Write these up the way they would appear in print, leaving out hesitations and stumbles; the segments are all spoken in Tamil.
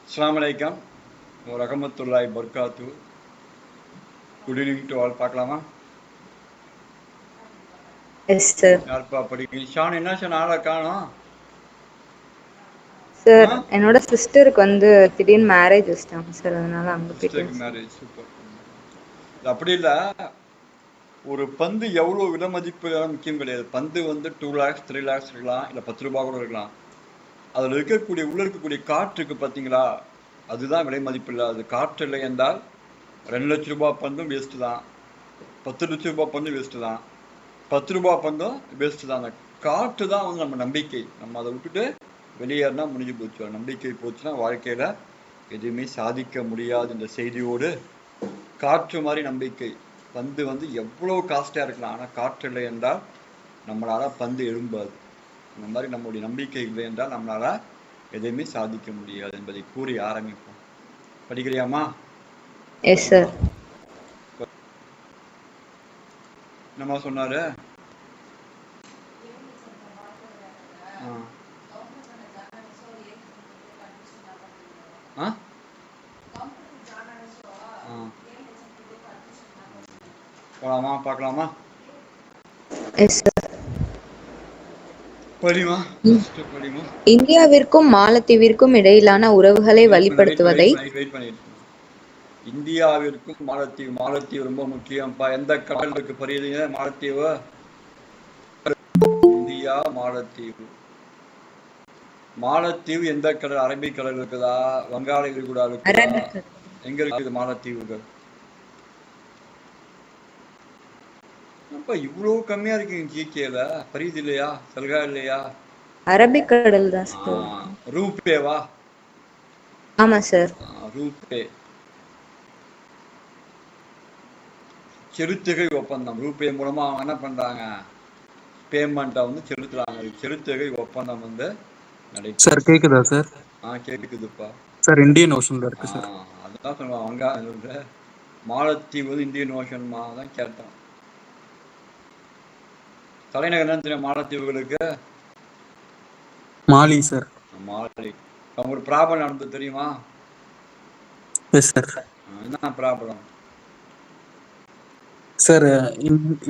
Assalamualaikum warahmatullahi wabarakatuh. Good evening to all. பார்க்கலாமா? Yes sir. யார்ப்பா படிக்கிறீங்க? ஷான் என்ன ஷான் ஆளை காணோம்? சார் என்னோட சிஸ்டருக்கு வந்து திடீர்னு மேரேஜ் வச்சிட்டாங்க சார், அதனால அங்க போயிட்டேன். Marriage super. அப்படி இல்லை, ஒரு பந்து எவ்வளோ விலை மதிப்பு முக்கியம் கிடையாது. பந்து வந்து 2 lakhs 3 lakhs இருக்கலாம், இல்லை 10 ரூபா கூட இருக்கலாம். அதில் உள்ள இருக்கக்கூடிய காற்றுக்கு பார்த்தீங்களா, அதுதான் விலை மதிப்பு இல்லை. அது காற்று இல்லை என்றால் 2 லட்ச ரூபாய் பந்தும் வேஸ்ட்டு தான், 10 லட்ச ரூபாய் பந்தும் வேஸ்ட்டு தான், 10 ரூபாய் பந்தும் வேஸ்ட்டு தான். அந்த காற்று தான் வந்து நம்ம நம்பிக்கை. நம்ம அதை விட்டுட்டு வெளியேறினா முடிஞ்சு போச்சு. நம்பிக்கை போச்சுன்னா வாழ்க்கையில் எதுவுமே சாதிக்க முடியாது. இந்த செய்தியோடு காற்று மாதிரி நம்பிக்கை. பந்து வந்து எவ்வளோ காஸ்ட்டாக இருக்கலாம், ஆனால் காற்று இல்லை என்றால் நம்மளால் பந்து எழும்பாது. அந்த மாதிரி நம்முடைய நம்பிக்கை இல்லை என்றால் நம்மளால் எதையுமே சாதிக்க முடியாது என்பதை கூறி ஆரம்பிப்போம். படிக்கிறியாமா? Yes sir. என்னம்மா சொன்னாரு? போலாமா, பார்க்கலாமா? Yes sir. படிமா. இந்தியாவிற்கும் மாலத்தீவிற்கும் இடையிலான உறவுகளை வலுப்படுத்துவதை. இந்தியாவிற்கும் மாலத்தீவு ரொம்ப முக்கியம்ப்பா. எந்த கடலுக்கு பரியுதுங்க மாலத்தீவு? இந்தியா மாலத்தீவு. மாலத்தீவு எந்த கடல்? அரபிக் கடல் இருக்குதா, வங்காள விரிகுடா இருக்குதா? எங்க இருக்குது மாலத்தீவுகள்? இவ்வளவு கம்மியா இருக்கீங்க ஜிகேல. பரியுது இல்லையா? சல்கா இல்லையா? அரபிக் கடல் தான் சார். ரூபேவா? ஆமா சார். ரூபே செலுத்துகை ஒப்பந்தம். ரூபே மூலமா அவங்க என்ன பண்றாங்க, பேமெண்ட்டை வந்து செலுத்துறாங்க. செலுத்துகை ஒப்பந்தம் வந்து நடைபெறும். சார் கேக்குதா சார்? கேக்குதுப்பா சார். இந்தியன் ஓஷன்ல இருக்கு சார். அதான் சொல்லுவாங்க, மாலத்தீவு இந்தியன் ஓஷன்மா தான் கேட்டோம். தலைநகர் என்ன தெரியும் மாலத்தீவுகளுக்கு? மாலி சார். மாலி. ஒரு ப்ராப்ளம் நடந்தது தெரியுமா? Yes sir. என்ன ப்ராப்ளம் சார்?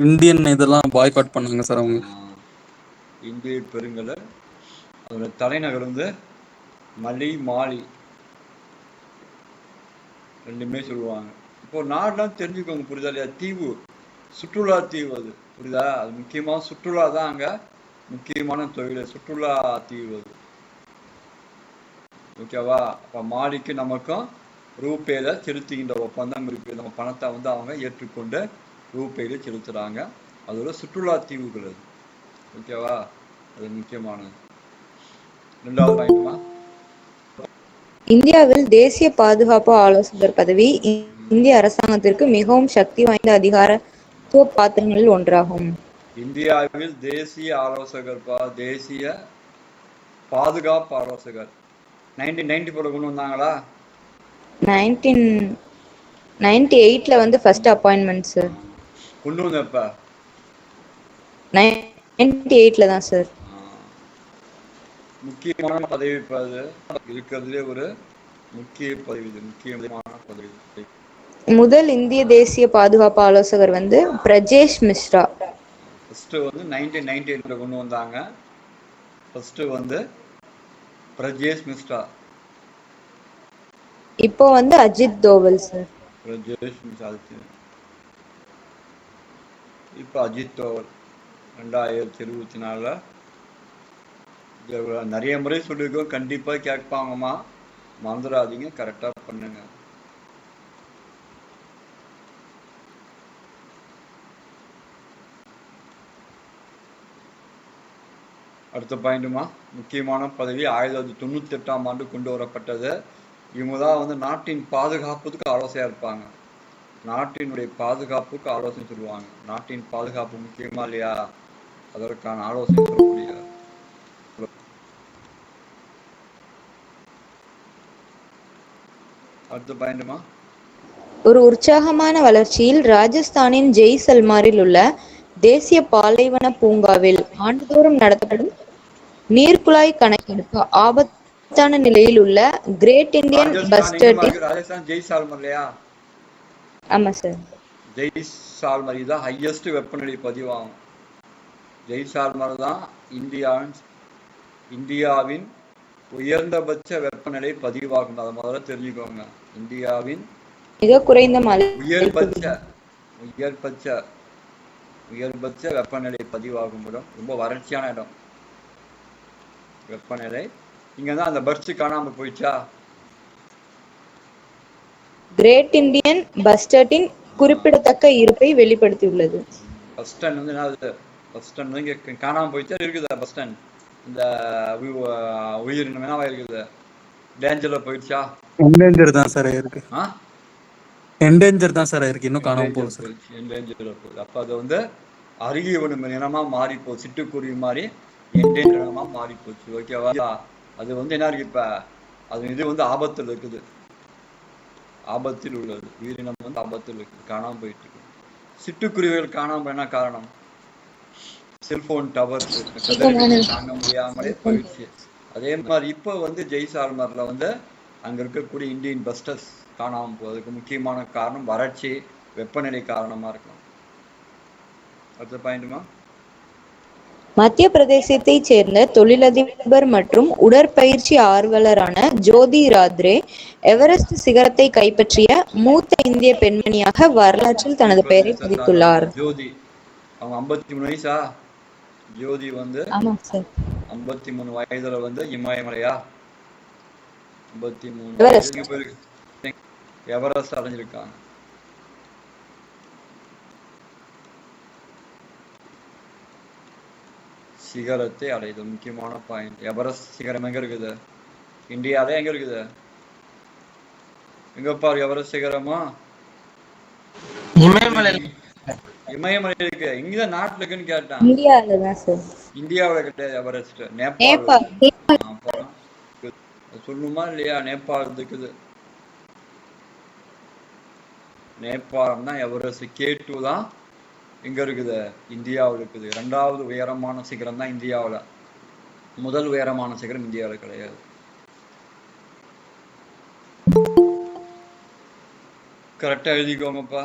இந்தியன் இதெல்லாம் பாய்காட் பண்ணாங்க சார் அவங்க. இந்திய பெருங்கடல், அதோட தலைநகர் வந்து மாலி ரெண்டுமே சொல்லுவாங்க. இப்போ நாடுலாம் தெரிஞ்சுக்கோங்க, புரியுதா இல்லையா? தீவு, சுற்றுலா தீவு அது, புரியுதா? அது முக்கியமாக சுற்றுலா தான் அங்கே முக்கியமான தொழில், சுற்றுலா தீவு அது. ஓகேவா? அப்போ மாலிக்கு நமக்கும் ரூபேல செலுத்துகின்ற ஒப்பந்தம் இருக்குது. நம்ம பணத்தை வந்து அவங்க ஏற்றுக்கொண்டு ரூபேல செலுத்துறாங்க. அதோட சுற்றுலா தீவுகள் அது. ஓகேவா? அது முக்கியமானது. 2வது பாயிண்ட்மா, இந்தியாவில் தேசிய பாதுகாப்பு ஆலோசகர் பதவி இந்திய அரசாங்கத்திற்கு மிகவும் சக்தி வாய்ந்த அதிகாரத்துவ பாத்திரங்களில் ஒன்றாகும். இந்தியாவில் தேசிய ஆலோசகர், தேசிய பாதுகாப்பு ஆலோசகர் 1994 கொண்டு வந்தாங்களா? 1998 வந்து ஃபர்ஸ்ட் அப்பாயின்மெண்ட் சார். கொண்டு வந்தப்ப 98 தான் சார். முக்கியமான பதவி. அது இருக்கிறதுலே ஒரு முக்கிய பதவி, முக்கியமான பதவி. முதல் இந்திய தேசிய பாதுகாப்பு ஆலோசகர் வந்து பிரஜேஷ் மிஸ்ரா. ஃபர்ஸ்ட் வந்து 1998 கொண்டு வந்தாங்க. ஃபர்ஸ்ட் வந்து பிரஜேஷ் மிஸ்ரா. இப்போ வந்து அஜித் தோவல் சார். பிரஜேஷ் மிஸ்ரா. இப்போ அஜித் தோவல் 2024. நிறைய முறை சொல்லியிருக்கோம், கண்டிப்பாக கேட்பாங்கம்மா, மறந்துடாதீங்க, கரெக்டாக பண்ணுங்க. அடுத்த பாயிண்ட்டுமா, முக்கியமான பதவி 1998ஆம் ஆண்டு கொண்டு வரப்பட்டது. இவங்க தான் வந்து நாட்டின் பாதுகாப்புக்கு ஆலோசனையாக இருப்பாங்க. நாட்டினுடைய பாதுகாப்புக்கு ஆலோசனை சொல்லுவாங்க. நாட்டின் பாதுகாப்பு முக்கியமா இல்லையா, அதற்கான ஆலோசனை சொல்லக்கூடிய. அடுத்த பாயிண்ட்மா, ஒரு உற்சாகமான வளர்ச்சியில் ராஜஸ்தானின் ஜெய்சல்மாரில் உள்ள தேசிய பாலைவன பூங்காவில் ஆண்டுதோறும் நடத்தப்படும் நீர்க்குழாய் கணக்கெடுப்பு ஆபத்தான நிலையில் உள்ள கிரேட் இந்தியன் ராஜஸ்தான் எங்கம்மா பஸ்டர்டின். இருக்கு? ராஜஸ்தான் ஜெய்சால்மர் இல்லையா? ஆமா சார். ஜெய்சால்மர் இதுதான் ஹையஸ்ட் வெப்பநிலை பதிவாகும். ஜெய்சால்மர் தான் இந்தியாவின் உயர்ந்தபட்ச வெப்பநிலை பதிவாகும். அதை முதல்ல தெரிஞ்சுக்கோங்க. இந்தியாவின் மிக குறைந்த மழை உயர்பட்ச வெப்பநிலை பதிவாகும் இடம், ரொம்ப வறட்சியான இடம் வெப்பநிலை. இங்கதான் அந்த பர்ஸ்ட் காணாம போயிடுச்சா? கிரேட் இந்தியன் பஸ்டர்டின் குறிப்பிடத்தக்க இருப்பை வெளிப்படுத்தியுள்ளது. பஸ்டன் வந்து என்னது? பஸ்டன் வந்து இங்க காணாம போயிடுச்சா? இருக்குதா பஸ்டன்? இந்த உயிரினம் என்னவா இருக்குது? டேஞ்சர்ல போயிடுச்சா? என்டேஞ்சர் தான் சார் இருக்கு. என்டேஞ்சர் தான் சார் இருக்கு, இன்னும் காணாம போகுது சார். என்டேஞ்சர்ல போகுது. அப்ப அது வந்து அருகிய வரும் இனமா மாறி போச்சு. சிட்டுக்குருவி மாதிரி என்டேஞ்சர் இனமா மாறி போச்சு. ஓகேவா? அது வந்து என்ன இருக்கு இப்ப? அது இது வந்து ஆபத்தில் இருக்குது, ஆபத்தில் உள்ளது. உயிரினம் வந்து ஆபத்தில் இருக்குது, காணாம போயிட்டு இருக்கு. சிட்டுக்குருவிகள் காணாம என்ன காரணம்? செல்போன் டவர் தாங்க முடியாமலே போயிடுச்சு. அதே மாதிரி இப்ப வந்து ஜெய்சால்மர்ல வந்து அங்க இருக்கக்கூடிய இந்தியன் பஸ்டர்ஸ் காணாம போவதுக்கு முக்கியமான காரணம் வறட்சி, வெப்பநிலை காரணமா இருக்கலாம். அடுத்த பாயிண்ட்மா. மத்திய பிரதேசத்தைச் சேர்ந்த தொழிலதிபர் மற்றும் உடற்பயிற்சி ஆர்வலரான ஜோதி ராத்ரே எவரெஸ்ட் சிகரத்தை கைப்பற்றிய மூத்த இந்திய பெண்மணியாக வரலாற்றில் தனது பெயரை பதித்துள்ளார். ஜோதி அவங்க 53 வயசா? ஜோதி வந்து 53 வயதுல வந்து இமயமலையா 53 வயதுக்கு எவரெஸ்ட் அடைஞ்சிருக்காங்க. சிகரத்தை அடையுது, முக்கியமான பாயிண்ட். எவரெஸ்ட் சிகரம் எங்க இருக்குது? இந்தியாவில எங்க இருக்குது? எங்க பாரு எவரெஸ்ட் சிகரமா? இமயமலை இருக்கு. இங்கதான் நாட்டுல இருக்குன்னு கேட்டான். இந்தியாவில கிடையாது எவரெஸ்ட், நேபாள். சொல்லுமா இல்லையா? நேபாள் இருக்குது. நேபாளம் தான் எவரெஸ்ட். K2 தான் எங்க இருக்குது? இந்தியாவில் இருக்குது. 2வது உயரமான சிகரம் தான் இந்தியாவில். முதல் உயரமான சிகரம் இந்தியாவில் கிடையாது. கரெக்டா எழுதிக்கோங்கப்பா.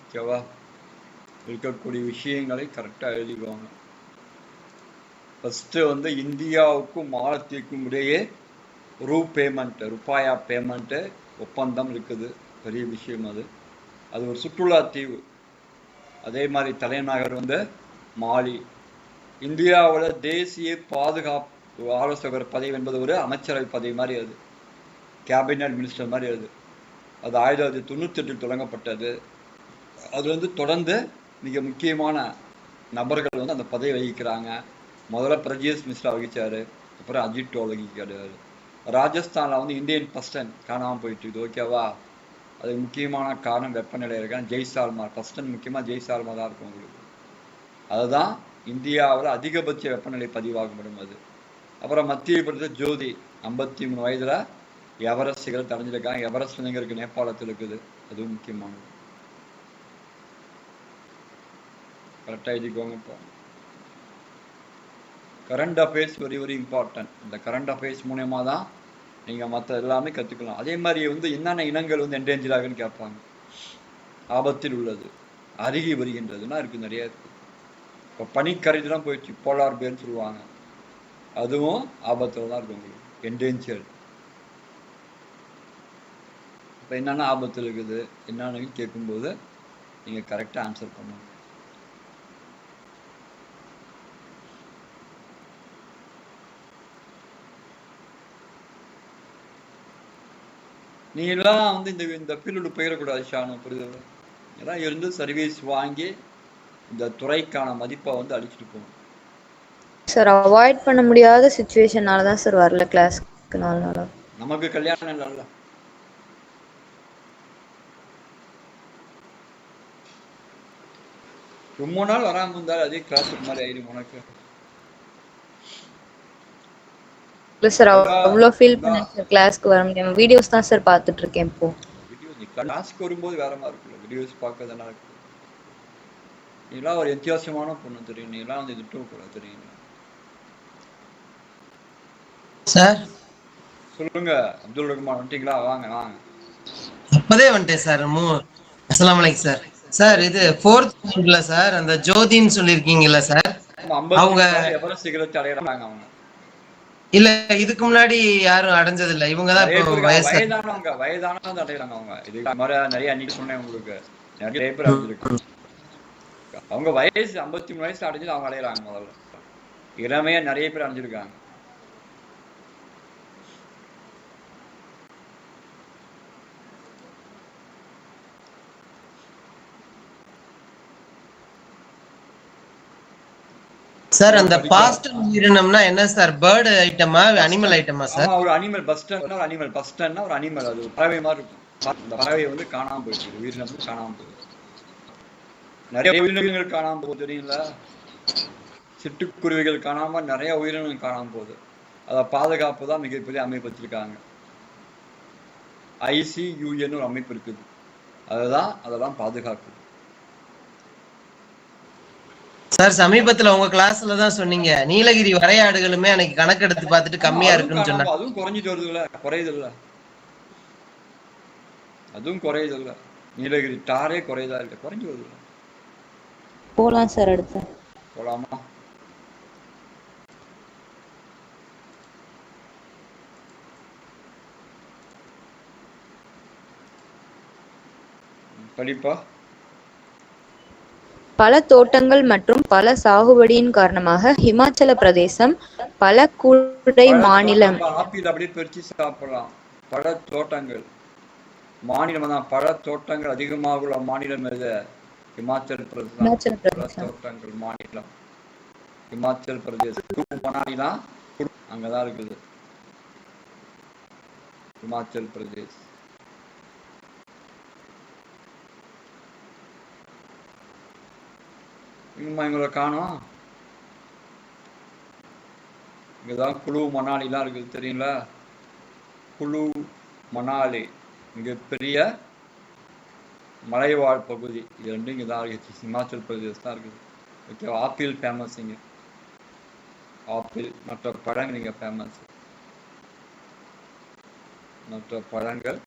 ஓகேவா? இருக்கக்கூடிய விஷயங்களை கரெக்டா எழுதிக்கோங்க. ஃபர்ஸ்ட் வந்து இந்தியாவுக்கும் மாலத்தீவுக்கும் இடையே ரூபாயா பேமெண்ட் ஒப்பந்தம் இருக்குது. பெரிய விஷயம் அது. அது ஒரு சுற்றுலா தீவு. அதே மாதிரி தலைநகர் வந்து மாலி. இந்தியாவோட தேசிய பாதுகாப்பு ஆலோசகர் பதவி என்பது ஒரு அமைச்சரவை பதவி மாதிரி. அது கேபினட் மினிஸ்டர் மாதிரி. அது 1998 தொடங்கப்பட்டது. அது வந்து தொடர்ந்து மிக முக்கியமான நபர்கள் வந்து அந்த பதவி வகிக்கிறாங்க. முதல்ல பிரஜேஷ் மிஸ்ரா வகிச்சாரு, அப்புறம் அஜித் டோவல் வகிக்கிறாரு. ராஜஸ்தான்ல வந்து இந்தியன் பஸ்டன் காணாமல் போயிட்டு இருக்குது. ஓகேவா? அதுக்கு முக்கியமான காரணம் வெப்பநிலை இருக்கான ஜெய்சால்மர். பஸ்டன் முக்கியமா ஜெய்சால்மர் தான் இருக்கும் உங்களுக்கு. அதுதான் இந்தியாவில் அதிகபட்ச வெப்பநிலை பதிவாகும் இடம் அது. அப்புறம் மத்திய பிரதேச ஜோதி 53 வயதுல எவரெஸ்ட் சிகரத்தை அடைஞ்சிருக்காங்க. எவரெஸ்ட் எங்க இருக்கு? நேபாளத்தில் இருக்குது. அதுவும் முக்கியமானது. கரெக்டா எழுதிக்கோங்க. இப்போ current affairs very very important. இந்த கரண்ட் அஃபேர்ஸ் மூலயமா தான் நீங்க மற்ற எல்லாமே கத்துக்கலாம். அதே மாதிரி வந்து என்னென்ன இனங்கள் வந்து என்டேஞ்சர் ஆகுன்னு கேட்பாங்க. ஆபத்தில் உள்ளது, அருகி வருகின்றதுன்னா இருக்கு, நிறைய இருக்கு. இப்போ பனிக்கரைதான் போயிடுச்சு, போலார் பேர்னு சொல்லுவாங்க. அதுவும் ஆபத்துல தான் இருக்கு உங்களுக்கு, என்டேஞ்சர். இப்போ என்னென்ன ஆபத்தில் இருக்குது என்னன்னு கேட்கும்போது நீங்க கரெக்டா ஆன்சர் பண்ணணும். நீ எல்லாம் வந்து இந்த ஃபீல்டு போயிடக்கூடாது ஷானு, புரியுது? எல்லாம் இருந்து சர்வீஸ் வாங்கி இந்த துறைக்கான மதிப்பை வந்து அழிச்சிட்டு போகணும் சார். அவாய்ட் பண்ண முடியாத சிச்சுவேஷனால தான் சார் வரல கிளாஸ்க்கு. நாலு நமக்கு கல்யாணம் இல்லைல்ல. ரொம்ப நாள் வராம இருந்தாலும் அதே கிளாஸுக்கு மாதிரி ஆயிடும் உனக்கு. இல்ல சார், அவ்வளோ ஃபீல் பண்ணேன் சார் கிளாஸ்க்கு வர முடியாம. வீடியோஸ் தான் சார் பார்த்துட்டு இருக்கேன் இப்போ. கிளாஸ்க்கு வரும்போது வேற மாதிரி இருக்குல்ல, வீடியோஸ் பார்க்கறதுனால இருக்கு. நீலாம் ஒரு வித்தியாசமான பொண்ணு தெரியும். நீலாம் வந்து இது கூட தெரியும். சார் சொல்லுங்க அப்துல் ரஹ்மான், வந்துட்டீங்களா? வாங்க வாங்க. அப்பதே வந்துட்டேன் சார். அஸ்ஸலாமு அலைக்கும் சார். சார் இது 4th பாயிண்ட்ல சார் அந்த ஜோதின்னு சொல்லியிருக்கீங்கல்ல சார், அவங்க 53 நாள் எவரெஸ்ட் சிகரத்தை அடையறாங்க அவங்க. இல்ல இதுக்கு முன்னாடி யாரும் அடைஞ்சது இல்ல, இவங்க தான் நிறைய இப்போ பேருக்கு வயசு. வயதானவங்க அடையறாங்க அவங்க. இது மாதிரி நிறைய அன்னைக்கு சொன்னேன் உங்களுக்கு, நிறைய பேர் அடைஞ்சிருக்கு. அவங்க வயசு 53 வயசு அடைஞ்சு அவங்க அடையறாங்க. முதல்ல இளமையா நிறைய பேர் அடைஞ்சிருக்காங்க. சார் அந்த பாஸ்ட் உயிரினம்னா என்ன சார்? பேர்டு ஐட்டமா அனிமல் ஐட்டமா சார்? ஒரு அனிமல். பஸ்டர்னா ஒரு அனிமல். பஸ்டர்னா ஒரு அனிமல். அது பறவை மாதிரி இருக்கும். அந்த பறவை வந்து காணாம போயிடுச்சு. உயிரினம் காணாம போகுது. நிறைய உயிரினங்கள் காணாம போகுது தெரியுங்களா? சிட்டுக்குருவிகள் காணாம நிறைய உயிரினங்கள் காணாம போகுது. அதை பாதுகாப்பு தான் மிகப்பெரிய அமைப்பு வச்சிருக்காங்க. ICUN ஒரு அமைப்பு இருக்குது. அதெல்லாம் பாதுகாக்குது. சார் சமீபத்துல உங்க கிளாஸ்ல தான் சொன்னீங்க நீலகிரி வரையாடுகளுமே அன்னைக்கு கணக்கெடுத்து பார்த்துட்டு கம்மியா இருக்குன்னு சொன்னாங்க. அதுவும் குறைஞ்சிட்டு வருது இல்ல, குறையுது இல்ல, அதுவும் குறையுது இல்ல. நீலகிரி டாரே குறையதா இருக்கு, குறைஞ்சு வருது. போலாம் சார், அடுத்து போலாமா? படிப்பா. பல தோட்டங்கள் மற்றும் பல சாகுபடியின் காரணமாக ஹிமாச்சல பிரதேசம் பல கூடை மாநிலம். ஆப்பிள் அப்படியே பிரிச்சு சாப்பிடலாம். பல தோட்டங்கள் மாநிலம் தான். பல தோட்டங்கள் அதிகமாக உள்ள மாநிலம் எது? ஹிமாச்சல் பிரதேசம். பல தோட்டங்கள் மாநிலம் ஹிமாச்சல் பிரதேசம். மணாலிலாம் அங்கதான் இருக்குது, ஹிமாச்சல் பிரதேஷ். இவங்களை காணோம். இங்கதான் குழு மணாலிலாம் இருக்குது தெரியுங்களா? குழு மணாலி மிகப்பெரிய மலைவாழ் பகுதி. இது ரெண்டும் இங்கே தான் இருக்குது, ஹிமாச்சல் பிரதேஷ் தான் இருக்குது. ஓகே, ஆப்பிள் ஃபேமஸ் இங்கே. ஆப்பிள் மற்ற பழங்கள் இங்கே ஃபேமஸ். மற்ற பழங்கள்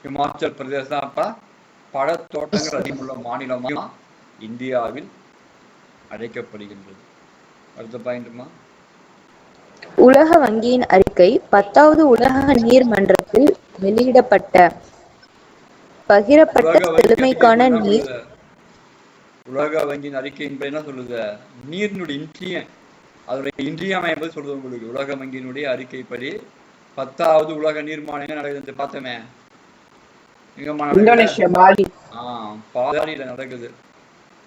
ஹிமாச்சல் பிரதேசம் தான். அப்ப பல தோட்டங்கள் அதிகமுள்ள மாநிலமா இந்தியாவில் அழைக்கப்படுகின்றது. அடுத்த பாயிண்ட்மா. உலக வங்கியின் அறிக்கை 10வது உலக நீர் மன்றத்தில் வெளியிடப்பட்ட பகிரப்பட்ட செழுமைக்கான நீர். உலக வங்கியின் அறிக்கையின்படி என்ன சொல்லுது? நீரினுடைய அதோட இன்றியமைப்பது சொல்லுது உங்களுக்கு. உலக வங்கியினுடைய அறிக்கைப்படி 10வது உலக நீர் மாநாடு நடக்குது. பார்த்தோமே, இந்தோனேஷியா பாலி. பாலியில நடக்குது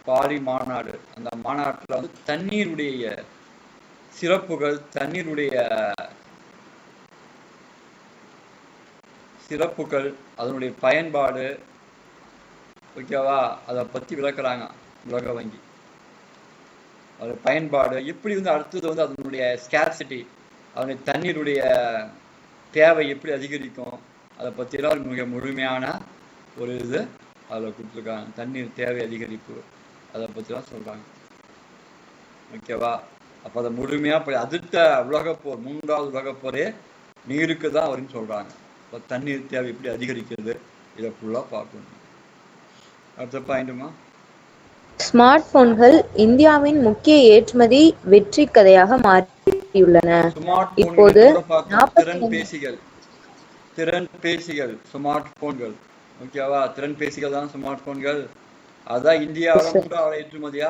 பாலி மாநாடு. அந்த மாநாட்டுல வந்து தண்ணீருடைய சிறப்புகள், தண்ணீருடைய சிறப்புகள், அதனுடைய பயன்பாடு, ஓகேவா, அதை பத்தி விளக்குறாங்க உலக வங்கி. அதோட பயன்பாடு எப்படி வந்து, அடுத்தது வந்து அதனுடைய ஸ்கேர்சிட்டி, அதனுடைய தண்ணீருடைய தேவை எப்படி அதிகரிக்கும், அதை பற்றிலாம் மிக முழுமையான ஒரு இது அதில் கொடுத்துருக்காங்க. தண்ணீர் தேவை அதிகரிப்பு அதை பற்றிலாம் சொல்கிறாங்க. ஓகேவா? அப்போ அதை முழுமையாக அடுத்த உலகப்போர், 3வது உலகப்போரே நீருக்கு தான் வரும்னு சொல்கிறாங்க. இப்போ தண்ணீர் தேவை எப்படி அதிகரிக்கிறது இதை ஃபுல்லாக பார்க்கணும். அடுத்த பாயிண்ட்டுமா. ஸ்மார்ட் போன்கள் இந்தியாவின் முக்கிய ஏற்றுமதி வெற்றி கதையாக மாறியுள்ளன. இப்போது திறன் பேசிகள் ஸ்மார்ட் போன்கள், ஓகேவா? திறன் பேசிகள் தான் ஸ்மார்ட் போன்கள். அதான் இந்தியாவோட 3வது ஏற்றுமதியா?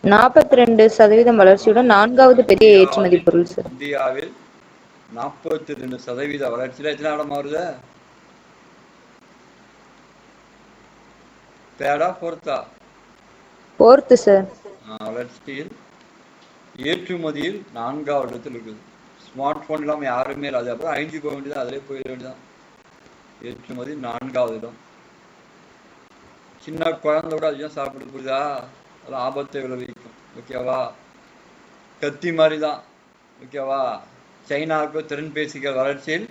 42% வளர்ச்சியுடன் 4வது பெரிய ஏற்றுமதி பொருள் சார். இந்தியாவில் 42% வளர்ச்சியில எத்தனை இடம் மாறுது? 3rd-ஆ 4th-ஆ? 4th sir. வளர்ச்சியில் ஏற்றுமதியில் 4வது இடத்தில் இருக்குது. ஸ்மார்ட் போன் இல்லாமல் யாருமே இல்லை. அது அப்புறம் 5G போக வேண்டியதான், அதிலே போயிட வேண்டியதான். ஏற்றுமதி 4வது இடம். சின்ன குழந்தை கூட அதிகம் சாப்பிட்டு புரியுதா? அதெல்லாம் ஆபத்தை விளைவிக்கும். ஓகேவா? கத்தி மாதிரி தான். ஓகேவா? சைனாவுக்கு திறன்பேசிகள் வளர்ச்சியில்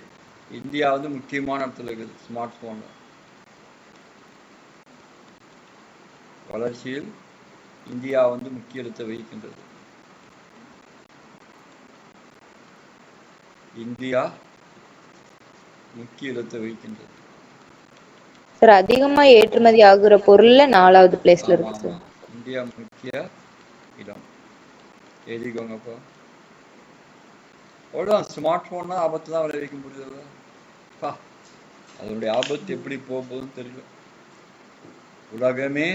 இந்தியா வந்து முக்கியமான இடத்துல இருக்குது ஸ்மார்ட் போன்ல. வளர்ச்சியில் இந்தியா வந்து முக்கிய இடத்தை வகிக்கின்றது. இந்தியா முக்கிய இடத்தை வகிக்கின்றது. சார் அதிகமா ஏற்றுமதி ஆகுற பொருள்ல 4வது பிளேஸ்ல இருக்கு சார். இந்தியா முக்கிய இடம் எழுதிக்கோங்கப்பா. அவ்வளோதான். ஸ்மார்ட் போன்னா ஆபத்து தான் விளைவிக்க முடியாது. அதனுடைய ஆபத்து எப்படி போகுதுன்னு தெரியல. உலகமே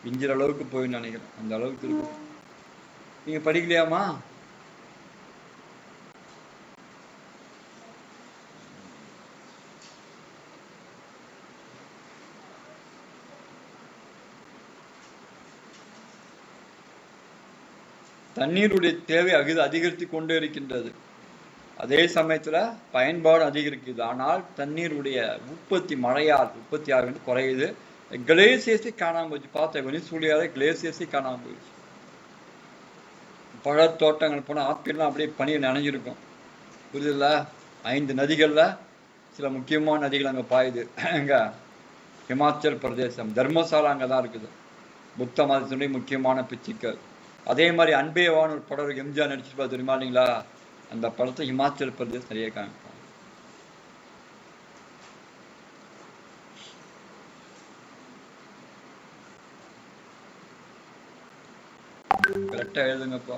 பிஞ்சிற அளவுக்கு போய் நினைக்கிறேன். அந்த அளவுக்கு இருக்கு. நீங்க படிக்கலையாமா? தண்ணீருடைய தேவை அதிகரித்து கொண்டே இருக்கின்றது. அதே சமயத்துல பயன்பாடு அதிகரிக்குது. ஆனால் தண்ணீருடைய உற்பத்தி மழையால் உற்பத்தி ஆகுது குறையுது. கிளேசியஸை காணாம போச்சு. பார்த்த வெனிசூலியால கிளேசியஸை காணாம போயிடுச்சு. பழத்தோட்டங்கள் போனா ஆப்பிள்லாம் அப்படியே பனியை நனைஞ்சிருக்கும். புரியுதுல்ல? 5 நதிகள்ல சில முக்கியமான நதிகள் அங்க பாயுது. எங்க? ஹிமாச்சல் பிரதேசம். தர்மசாலா அங்கதான் இருக்குது. புத்த மதத்தினுடைய முக்கியமான பிச்சுக்கள். அதே மாதிரி அன்பேவான ஒரு படம் எம்ஜிஆர் நடிச்சிருப்பா தெரியுமா இல்லைங்களா? அந்த படத்தை ஹிமாச்சல் பிரதேஷ் நிறைய காமிப்பாங்க. கரெக்டா எழுதுங்கப்பா.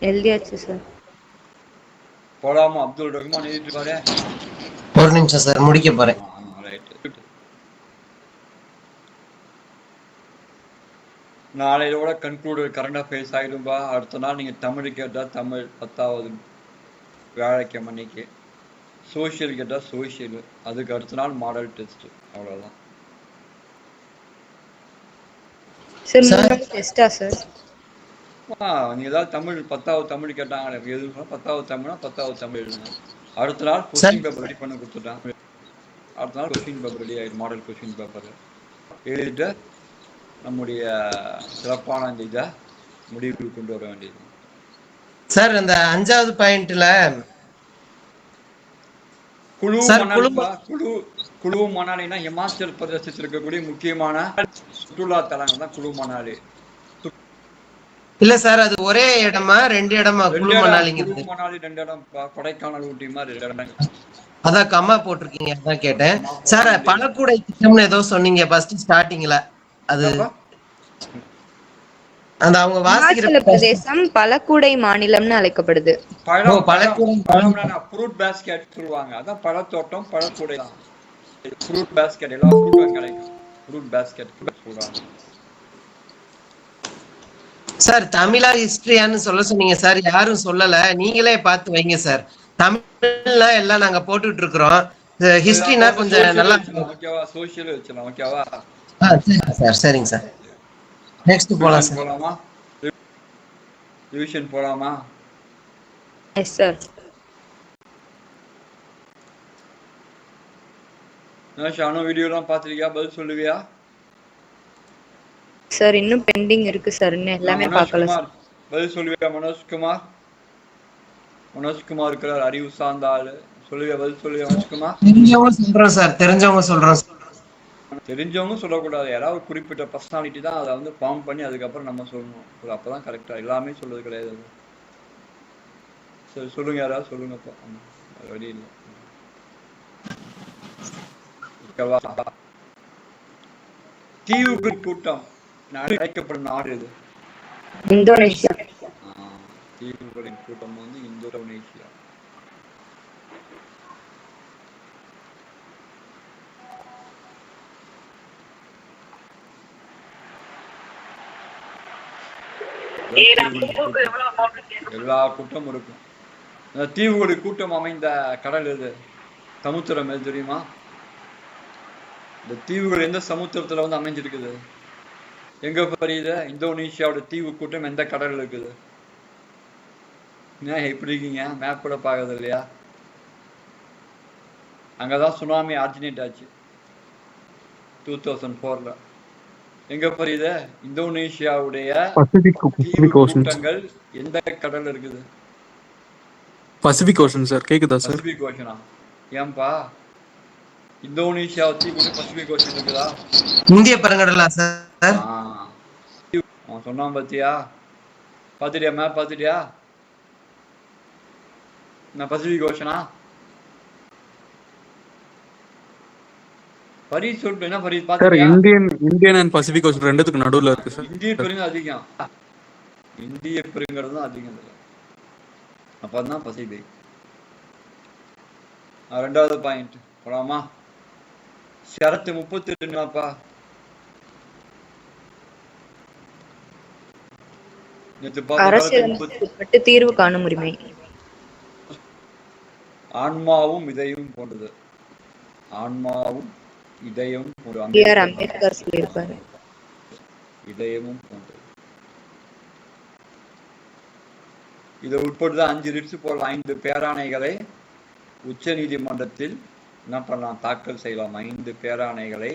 எழுதியாச்சு சார். போலாமா? அப்துல் ரஹ்மான் எழுதிட்டு பாரு. ஒரு நிமிஷம் சார், முடிக்க போறேன். நாளையோட கன்க்ளூட் கரண்ட் அஃபேர்ஸ் ஆயிடும்பா. அடுத்த நாள் நீங்க தமிழ் கேட்டா தமிழ் 10வது வியாழக்கிழமை அன்னைக்கு, சோசியல் கேட்டா சோசியல், அதுக்கு அடுத்த நாள் மாடல் டெஸ்ட். அவ்வளவுதான். நீங்க ஏதாவது தமிழ் 10வது தமிழ் கேட்டாங்க, எது 10வது தமிழ்னா 10வது தமிழ் எழுதுங்க. அடுத்த நாள் கொஸ்டின் பேப்பர் ரெடி பண்ண கொடுத்துட்டான். அடுத்த நாள் கொஸ்டின் பேப்பர் ரெடி ஆயிடும். மாடல் கொஸ்டின் பேப்பர் எழுதிட்டு நம்முடைய சிறப்பான இந்த இதை முடிவுக்கு கொண்டு வர வேண்டியது. சார் அந்த 5வது பாயிண்ட்ல குழு மணாலினா ஹிமாச்சல் பிரதேசத்தில் இருக்கக்கூடிய முக்கியமான சுற்றுலா தலங்கள் தான் குழு மணாலி. இல்ல சார், அது ஒரே இடமா 2 இடமா? குழு மணாலிங்கிறது மணாலி 2 இடம். கொடைக்கானல் ஊட்டி மாதிரி 2 இடம். அதான் கம்மா போட்டிருக்கீங்க, அதான் கேட்டேன் சார். பழக்கூடை திட்டம்னு ஏதோ சொன்னீங்க ஃபர்ஸ்ட் ஸ்டார்டிங்ல. அது அந்த அவங்க வாசிக்கிற பிரதேசம் பழக்கூடை மாநிலம்னு அழைக்கப்படுது. ஃப்ரூட் பாஸ்கெட் சொல்லுவாங்க. அதான் பழத்தோட்டம், பழக்கூடை தான். ஃப்ரூட் பாஸ்கெட் எல்லா ஃப்ரூட்டும் கிடைக்கும். ஃப்ரூட் பாஸ்கெட் சொல்றாங்க. சார் தமிழா ஹிஸ்டரியான்னு சொல்ல சொன்னீங்க சார், யாரும் சொல்லல. நீங்களே பார்த்து வைங்க சார். தமிழ்ல எல்லாம் நாங்க போட்டுட்டு இருக்கிறோம். ஹிஸ்டரினா கொஞ்சம் நல்லா ஓகேவா? சோஷியல் வெச்சலாம். ஓகேவா? சார் சரிங்க சார். நெக்ஸ்ட் போலாம் சார். போலாமா? டிவிஷன் போலாமா? Yes sir. ஷானு வீடியோலாம் பார்த்திருக்கியா? பதில் சொல்லுவியா? சார் இன்னும் பெண்டிங் இருக்கு சார். இன்னும் எல்லாமே பார்க்கல சார். பதில் சொல்லுவியா மனோஜ்குமார்? மனோஜ்குமார் இருக்கிறார், அறிவு சார்ந்த ஆளு. சொல்லுவியா? பதில் சொல்லுவியா மனோஜ்குமார்? தெரிஞ்சவங்க சொல்றோம் சார், தெரிஞ்சவங்க சொல்றோம். தெரிஞ்சவங்க சொல்லக்கூடாது. யாராவது குறிப்பிட்ட பர்சனாலிட்டி தான் அதை வந்து ஃபார்ம் பண்ணி அதுக்கப்புறம் நம்ம சொல்லணும். அப்பதான் கரெக்டா. எல்லாமே சொல்றது கிடையாது. சரி சொல்லுங்க, யாராவது சொல்லுங்கப்பா. வழி இல்லை. தீவுகள் கூட்டம் அழைக்கப்படும் நாடு எது? இந்தோனேஷியா. தீவுகளின் கூட்டம் வந்து இந்தோனேஷியா. எல்லா கூட்டமும் இருக்கும். தீவுகளுக்கு கூட்டம் அமைந்த கடல் எது? சமுத்திரம் எது தெரியுமா? இந்த தீவுகள் எந்த சமுத்திரத்துல வந்து அமைஞ்சிருக்குது? எங்க பரியுது? இந்தோனேஷியாவோட தீவு கூட்டம் எந்த கடல் இருக்குது? எப்படி இருக்கீங்க? மேப் கூட பார்க்கறது இல்லையா? அங்கதான் சுனாமி ஆரிஜினேட் ஆச்சு 2004ல. எங்க பரியுது? இந்தோனேஷியாவுடைய கூட்டங்கள் எந்த கடல் இருக்குது? Pacific ocean sir. கேக்குதா சார்? பசிபிக் ஓஷனா? ஏன்பா இந்தோனேஷியாவை தூக்கி பசிபிக் ஓஷன் இருக்குதா? இந்திய பெருங்கடலா சார்? அவன் சொன்னான் பாத்தியா? பாத்துட்டியா மேப் பாத்துட்டியா? நான் பசிபிக் ஓஷனா? பரீத் சொல்லிட்டு என்ன பரீத் சார் பாத்துட்டியா? இந்தியன் அண்ட் பசிபிக் ஓஷன் ரெண்டுத்துக்கு நடுவுல இருக்கு சார். இந்திய பெருங்கடல் அதிகம். இந்திய பெருங்கடல் தான் அதிகம். அப்பதான் பசிபிக். ரெண்டாவது பாயிண்ட் போலாமா? ஷரத்து 32 அரசியலமைப்புக்கு தீர்வு காணும் உரிமை. ஆன்மாவும் இதயம் போன்றது. ஆன்மாவும் இதயம் அம்பேத்கர் சொல்லியிருப்பாரு. இதயமும் போன்றது. இதை உட்பட்டு 5 ரிட்ஸ் போல 5 பேராணைகளை உச்ச நீதிமன்றத்தில் என்ன பண்ணலாம்? தாக்கல் செய்யலாம். 5 பேராணைகளை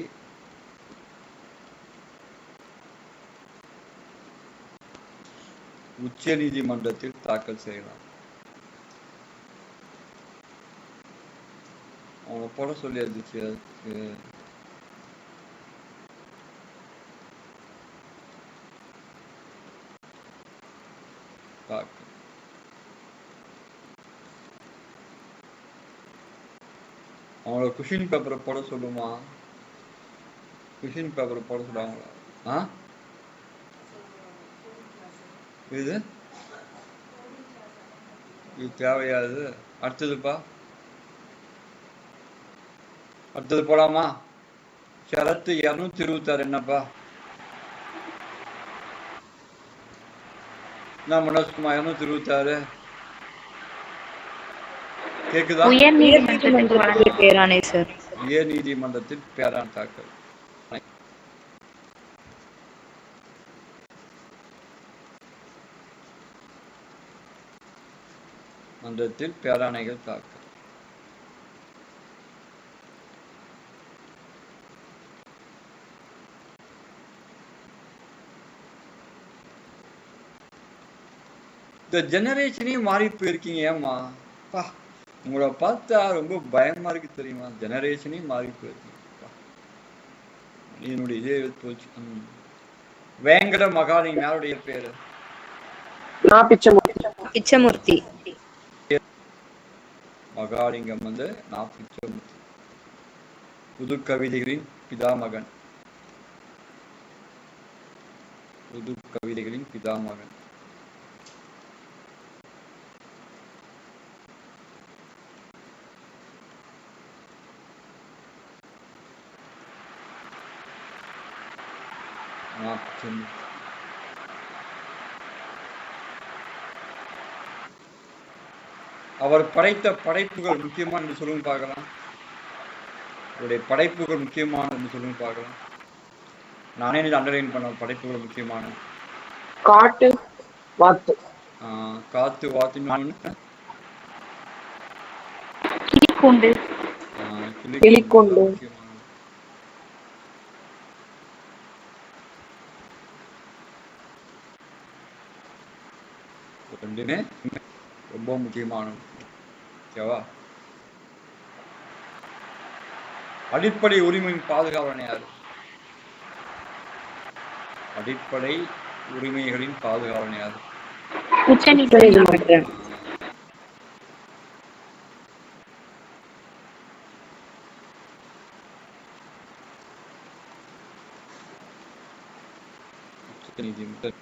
உச்ச நீதிமன்றத்தில் தாக்கல் செய்யலாம். அவனை போட சொல்லி இருந்துச்சு. அவங்களோட குஷின் பேப்பரை போட சொல்லுமா? குஷின் பேப்பரை போட சொல்லுவாங்களா? இது தேவையாது. அடுத்ததுப்பா, அடுத்தது போலாமா? ஷரத்து 226 என்னப்பா? என்ன மனோஜ்குமார் 226 கேக்குதா? உயர் நீதிமன்றத்தில் பேராணை சார். உயர் நீதிமன்றத்தில் பேராணை தாக்கல். மன்றத்தில் பேராணைகள் தாக்கல். இந்த ஜெனரேஷனையும் மாறி போயிருக்கீங்க. ஏம்மா பா, உங்களை பார்த்தா ரொம்ப பயமா இருக்கு தெரியுமா? ஜெனரேஷனையும் மாறி போயிருக்கீங்க. என்னுடைய இதே போச்சு. வேங்கட மகாலிங்கம் யாருடைய பேரு? பிச்சமூர்த்தி. மகாலிங்கம் பிச்சமூர்த்தி. புது கவிதைகளின் பிதாமகன். புது கவிதைகளின் பிதாமகன். அவர் படைத்த படைப்புகள் முக்கியமான என்று சொல்லுங்க பார்க்கலாம். அவருடைய படைப்புகள் முக்கியமான என்று சொல்லுங்க பார்க்கலாம். நானே அண்டர்லைன் பண்ண படைப்புகள் முக்கியமான காட்டு வாத்து. காத்து வாத்து. கிளிக்கூண்டு. ரெண்டுமே ரொம்ப முக்கியமானது. ஓகேவா? அடிப்படை உரிமையின் பாதுகாவலன் யாரு? அடிப்படை உரிமைகளின் பாதுகாவலன் யாரு? உச்சநீதிமன்றம். உச்சநீதிமன்றம்.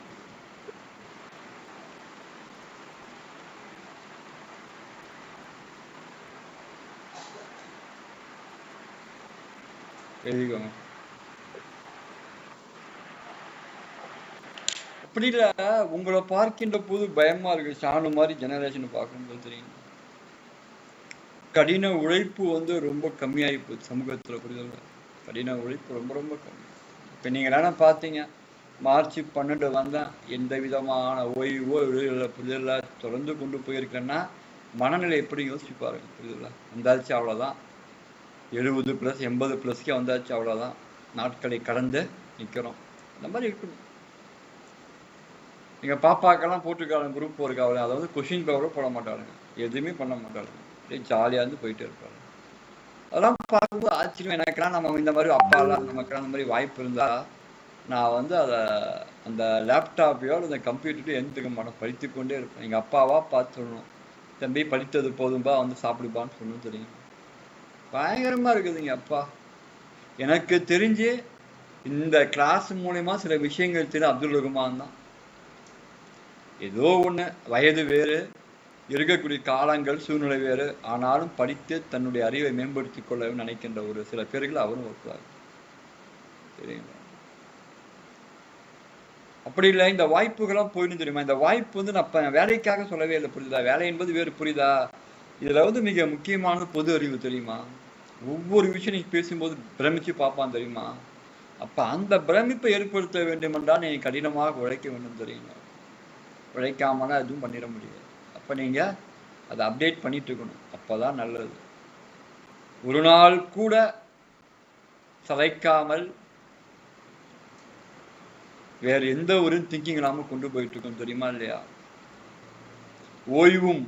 எழுதிக்கோங்க. அப்படி இல்ல, உங்களை பார்க்கின்ற போது பயமா இருக்கு. ஷானு மாதிரி ஜெனரேஷன் பார்க்கும்போது தெரியும். கடின உழைப்பு ரொம்ப கம்மியாகி போகுது சமூகத்துல. புரிதல்? கடின உழைப்பு ரொம்ப ரொம்ப கம்மி. இப்ப நீங்க என்ன பார்த்தீங்க, மார்ச் 12 வந்தேன், எந்த விதமான ஓய்வோ புரிதல தொடர்ந்து கொண்டு போயிருக்கேன்னா மனநிலை எப்படி யோசிச்சு பாருங்க. புரிதல? வந்தாச்சு அவ்வளவுதான். 70+, 80+க்கே வந்தாச்சு அவ்வளவுதான். நாட்களை கடந்து நிக்கிறோம். இந்த மாதிரி இருக்கணும். எங்கள் பாப்பாக்கெல்லாம் போட்டிருக்காங்க குரூப் ஒரு கவலை, அதாவது கொஷின் பேப்பரும் போட மாட்டாளுங்க, எதுவுமே பண்ண மாட்டாளுங்க, அப்படியே ஜாலியாக இருந்து போயிட்டே இருப்பாங்க. அதெல்லாம் பார்க்கும்போது ஆச்சரியம். எனக்கெல்லாம் நம்ம இந்த மாதிரி அப்பாலாம் நமக்கெல்லாம் அந்த மாதிரி வாய்ப்பு இருந்தால் நான் வந்து அதை அந்த லேப்டாப்பையோ அந்த கம்ப்யூட்டரையோ எழுந்துக்க மாட்டேன், படித்து கொண்டே இருப்பேன். எங்கள் அப்பாவா பார்த்து சொல்லணும், தம்பி படித்தது போதும்பா வந்து சாப்பிடுப்பான்னு சொல்லணும். தெரியும், பயங்கரமாக இருக்குதுங்க அப்பா. எனக்கு தெரிஞ்சு இந்த கிளாஸ் மூலயமா சில விஷயங்கள் தெரியும். அப்துல் ரஹ்மான் தான். ஏதோ ஒன்று, வயது வேறு, இருக்கக்கூடிய காலங்கள் சூழ்நிலை வேறு, ஆனாலும் படித்து தன்னுடைய அறிவை மேம்படுத்திக் கொள்ள நினைக்கின்ற ஒரு சில பேர்கள் அவரும் ஒருத்தார். சரிங்களா? அப்படி இல்லை, இந்த வாய்ப்புகள்லாம் போயின்னு தெரியுமா? இந்த வாய்ப்பு வந்து நான் வேலைக்காக சொல்லவே இல்லை, புரியுதா? வேலை என்பது வேறு, புரியுதா? இதுல வந்து மிக முக்கியமானது பொது அறிவு, தெரியுமா? ஒவ்வொரு விஷயம் நீ பேசும்போது பிரமிச்சு பார்ப்பான், தெரியுமா? அப்ப அந்த பிரமிப்பை ஏற்படுத்த வேண்டும் என்றால் நீங்க கடினமாக உழைக்க வேண்டும், தெரியுமா? உழைக்காமலாம் எதுவும் பண்ணிட முடியாது. அப்ப நீங்க அதை அப்டேட் பண்ணிட்டு இருக்கணும், அப்பதான் நல்லது. ஒரு நாள் கூட சளைக்காமல் வேற எந்த ஒரு திங்கிங் இல்லாம கொண்டு போயிட்டு இருக்கோம், தெரியுமா இல்லையா? ஓய்வும்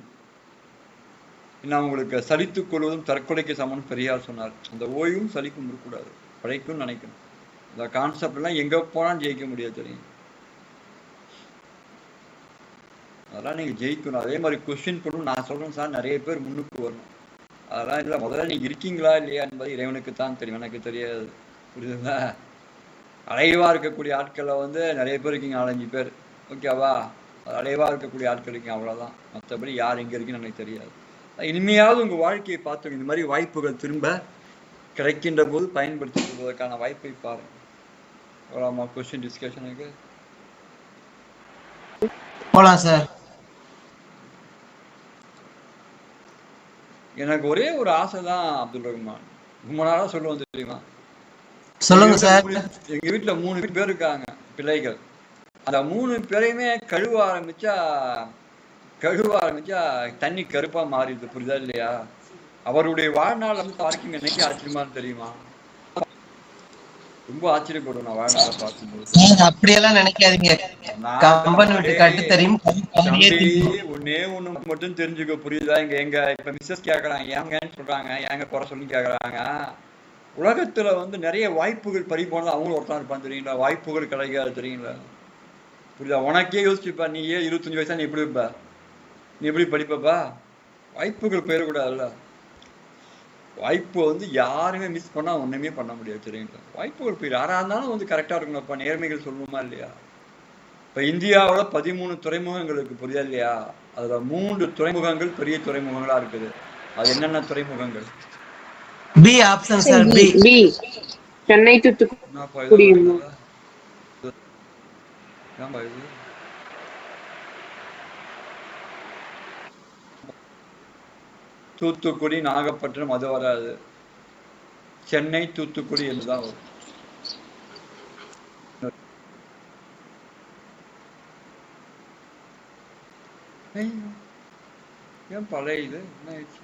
நான் உங்களுக்கு சலித்துக் கொள்வதும் தற்கொலைக்கு சமம் பெரியார் சொன்னார். அந்த ஓய்வும் சலிக்கும் இருக்கக்கூடாது, உழைக்கும் நினைக்கணும். இந்த கான்செப்ட் எல்லாம் எங்க போனாலும் ஜெயிக்க முடியாது, தெரியும். அதெல்லாம் நீங்க ஜெயிக்கணும். அதே மாதிரி கொஸ்டின் பண்ணணும். நான் சொல்றேன் சார், நிறைய பேர் முன்னுக்கு வரணும். அதெல்லாம் இல்லை, முதல்ல நீங்க இருக்கீங்களா இல்லையா என்பது இறைவனுக்கு தான் தெரியும், எனக்கு தெரியாது, புரியுதுங்களா? அலைவா இருக்கக்கூடிய ஆட்களை வந்து நிறைய பேர் இருக்கீங்க, 4-5 பேர், ஓகேவா? அலைவா இருக்கக்கூடிய ஆட்கள் இருக்கீங்க, அவ்வளவுதான். மற்றபடி யார் எங்க இருக்குன்னு எனக்கு தெரியாது. இனிமையாவது உங்க வாழ்க்கையை பார்த்து இந்த மாதிரி வாய்ப்புகள் திரும்ப கிடைக்கின்ற போது பயன்படுத்திக் கொள்வதற்கான வாய்ப்பை பாருங்க. கொஸ்டின் டிஸ்கஷனுக்கு போலாம் சார். எனக்கு ஒரே ஒரு ஆசை தான் அப்துல் ரஹ்மான், ரொம்ப நாளா சொல்லுவோம், தெரியுமா? சொல்லுங்க சார். எங்க வீட்டுல 3 பேர் இருக்காங்க பிள்ளைகள். அந்த 3 பேரையுமே கழுவ ஆரம்பிச்சா தண்ணி கருப்பா மாறிடுது, புரியுதா இல்லையா? அவருடைய வாழ்நாள் வந்து பார்க்கிங்க என்னைக்கு ஆச்சரியமா தெரியுமா? ரொம்ப ஆச்சரியப்படும் நான் வாழ்நாளை பார்க்கும்போது. அப்படியெல்லாம் நினைக்காதீங்க, ஒன்னே ஒண்ணு மட்டும் தெரிஞ்சுக்க, புரியுதா? எங்க இப்ப மிஸ்ஸஸ் கேக்குறாங்க, ஏங்கன்னு சொல்றாங்க, ஏங்க குறை சொல்லி கேக்குறாங்க. உலகத்துல வந்து நிறைய வாய்ப்புகள் பறி போனது அவங்களும் ஒருத்தான் இருப்பான், தெரியுங்களா? வாய்ப்புகள் கிடைக்காது, தெரியுங்களா? புரியுதா? உனக்கே யோசிச்சுப்பா, நீ 25 வயசா நீ எப்படி இருப்ப? நீ எப்படி படிப்பப்பா? வாய்ப்புகள் போயிடக்கூடாதுல்ல. வாய்ப்பு வந்து யாருமே மிஸ் பண்ணா ஒண்ணுமே பண்ண முடியாது, தெரியுங்களா? வாய்ப்புகள் போயிடும். யாரா இருந்தாலும் வந்து கரெக்டா இருக்கணும்ப்பா, நேர்மைகள் சொல்லணுமா இல்லையா? இப்ப இந்தியாவோட 13 துறைமுகங்களுக்கு, புரியுதா இல்லையா? அதுல 3 துறைமுகங்கள் பெரிய துறைமுகங்களா இருக்குது. அது என்னென்ன துறைமுகங்கள்? B option sir. B Chennai, Thoothukudi. Thoothukudi, Nagapattinam அது வராது. சென்னை, தூத்துக்குடி என்றுதான் வரும். ஏன் பழைய இது என்ன ஆயிடுச்சு?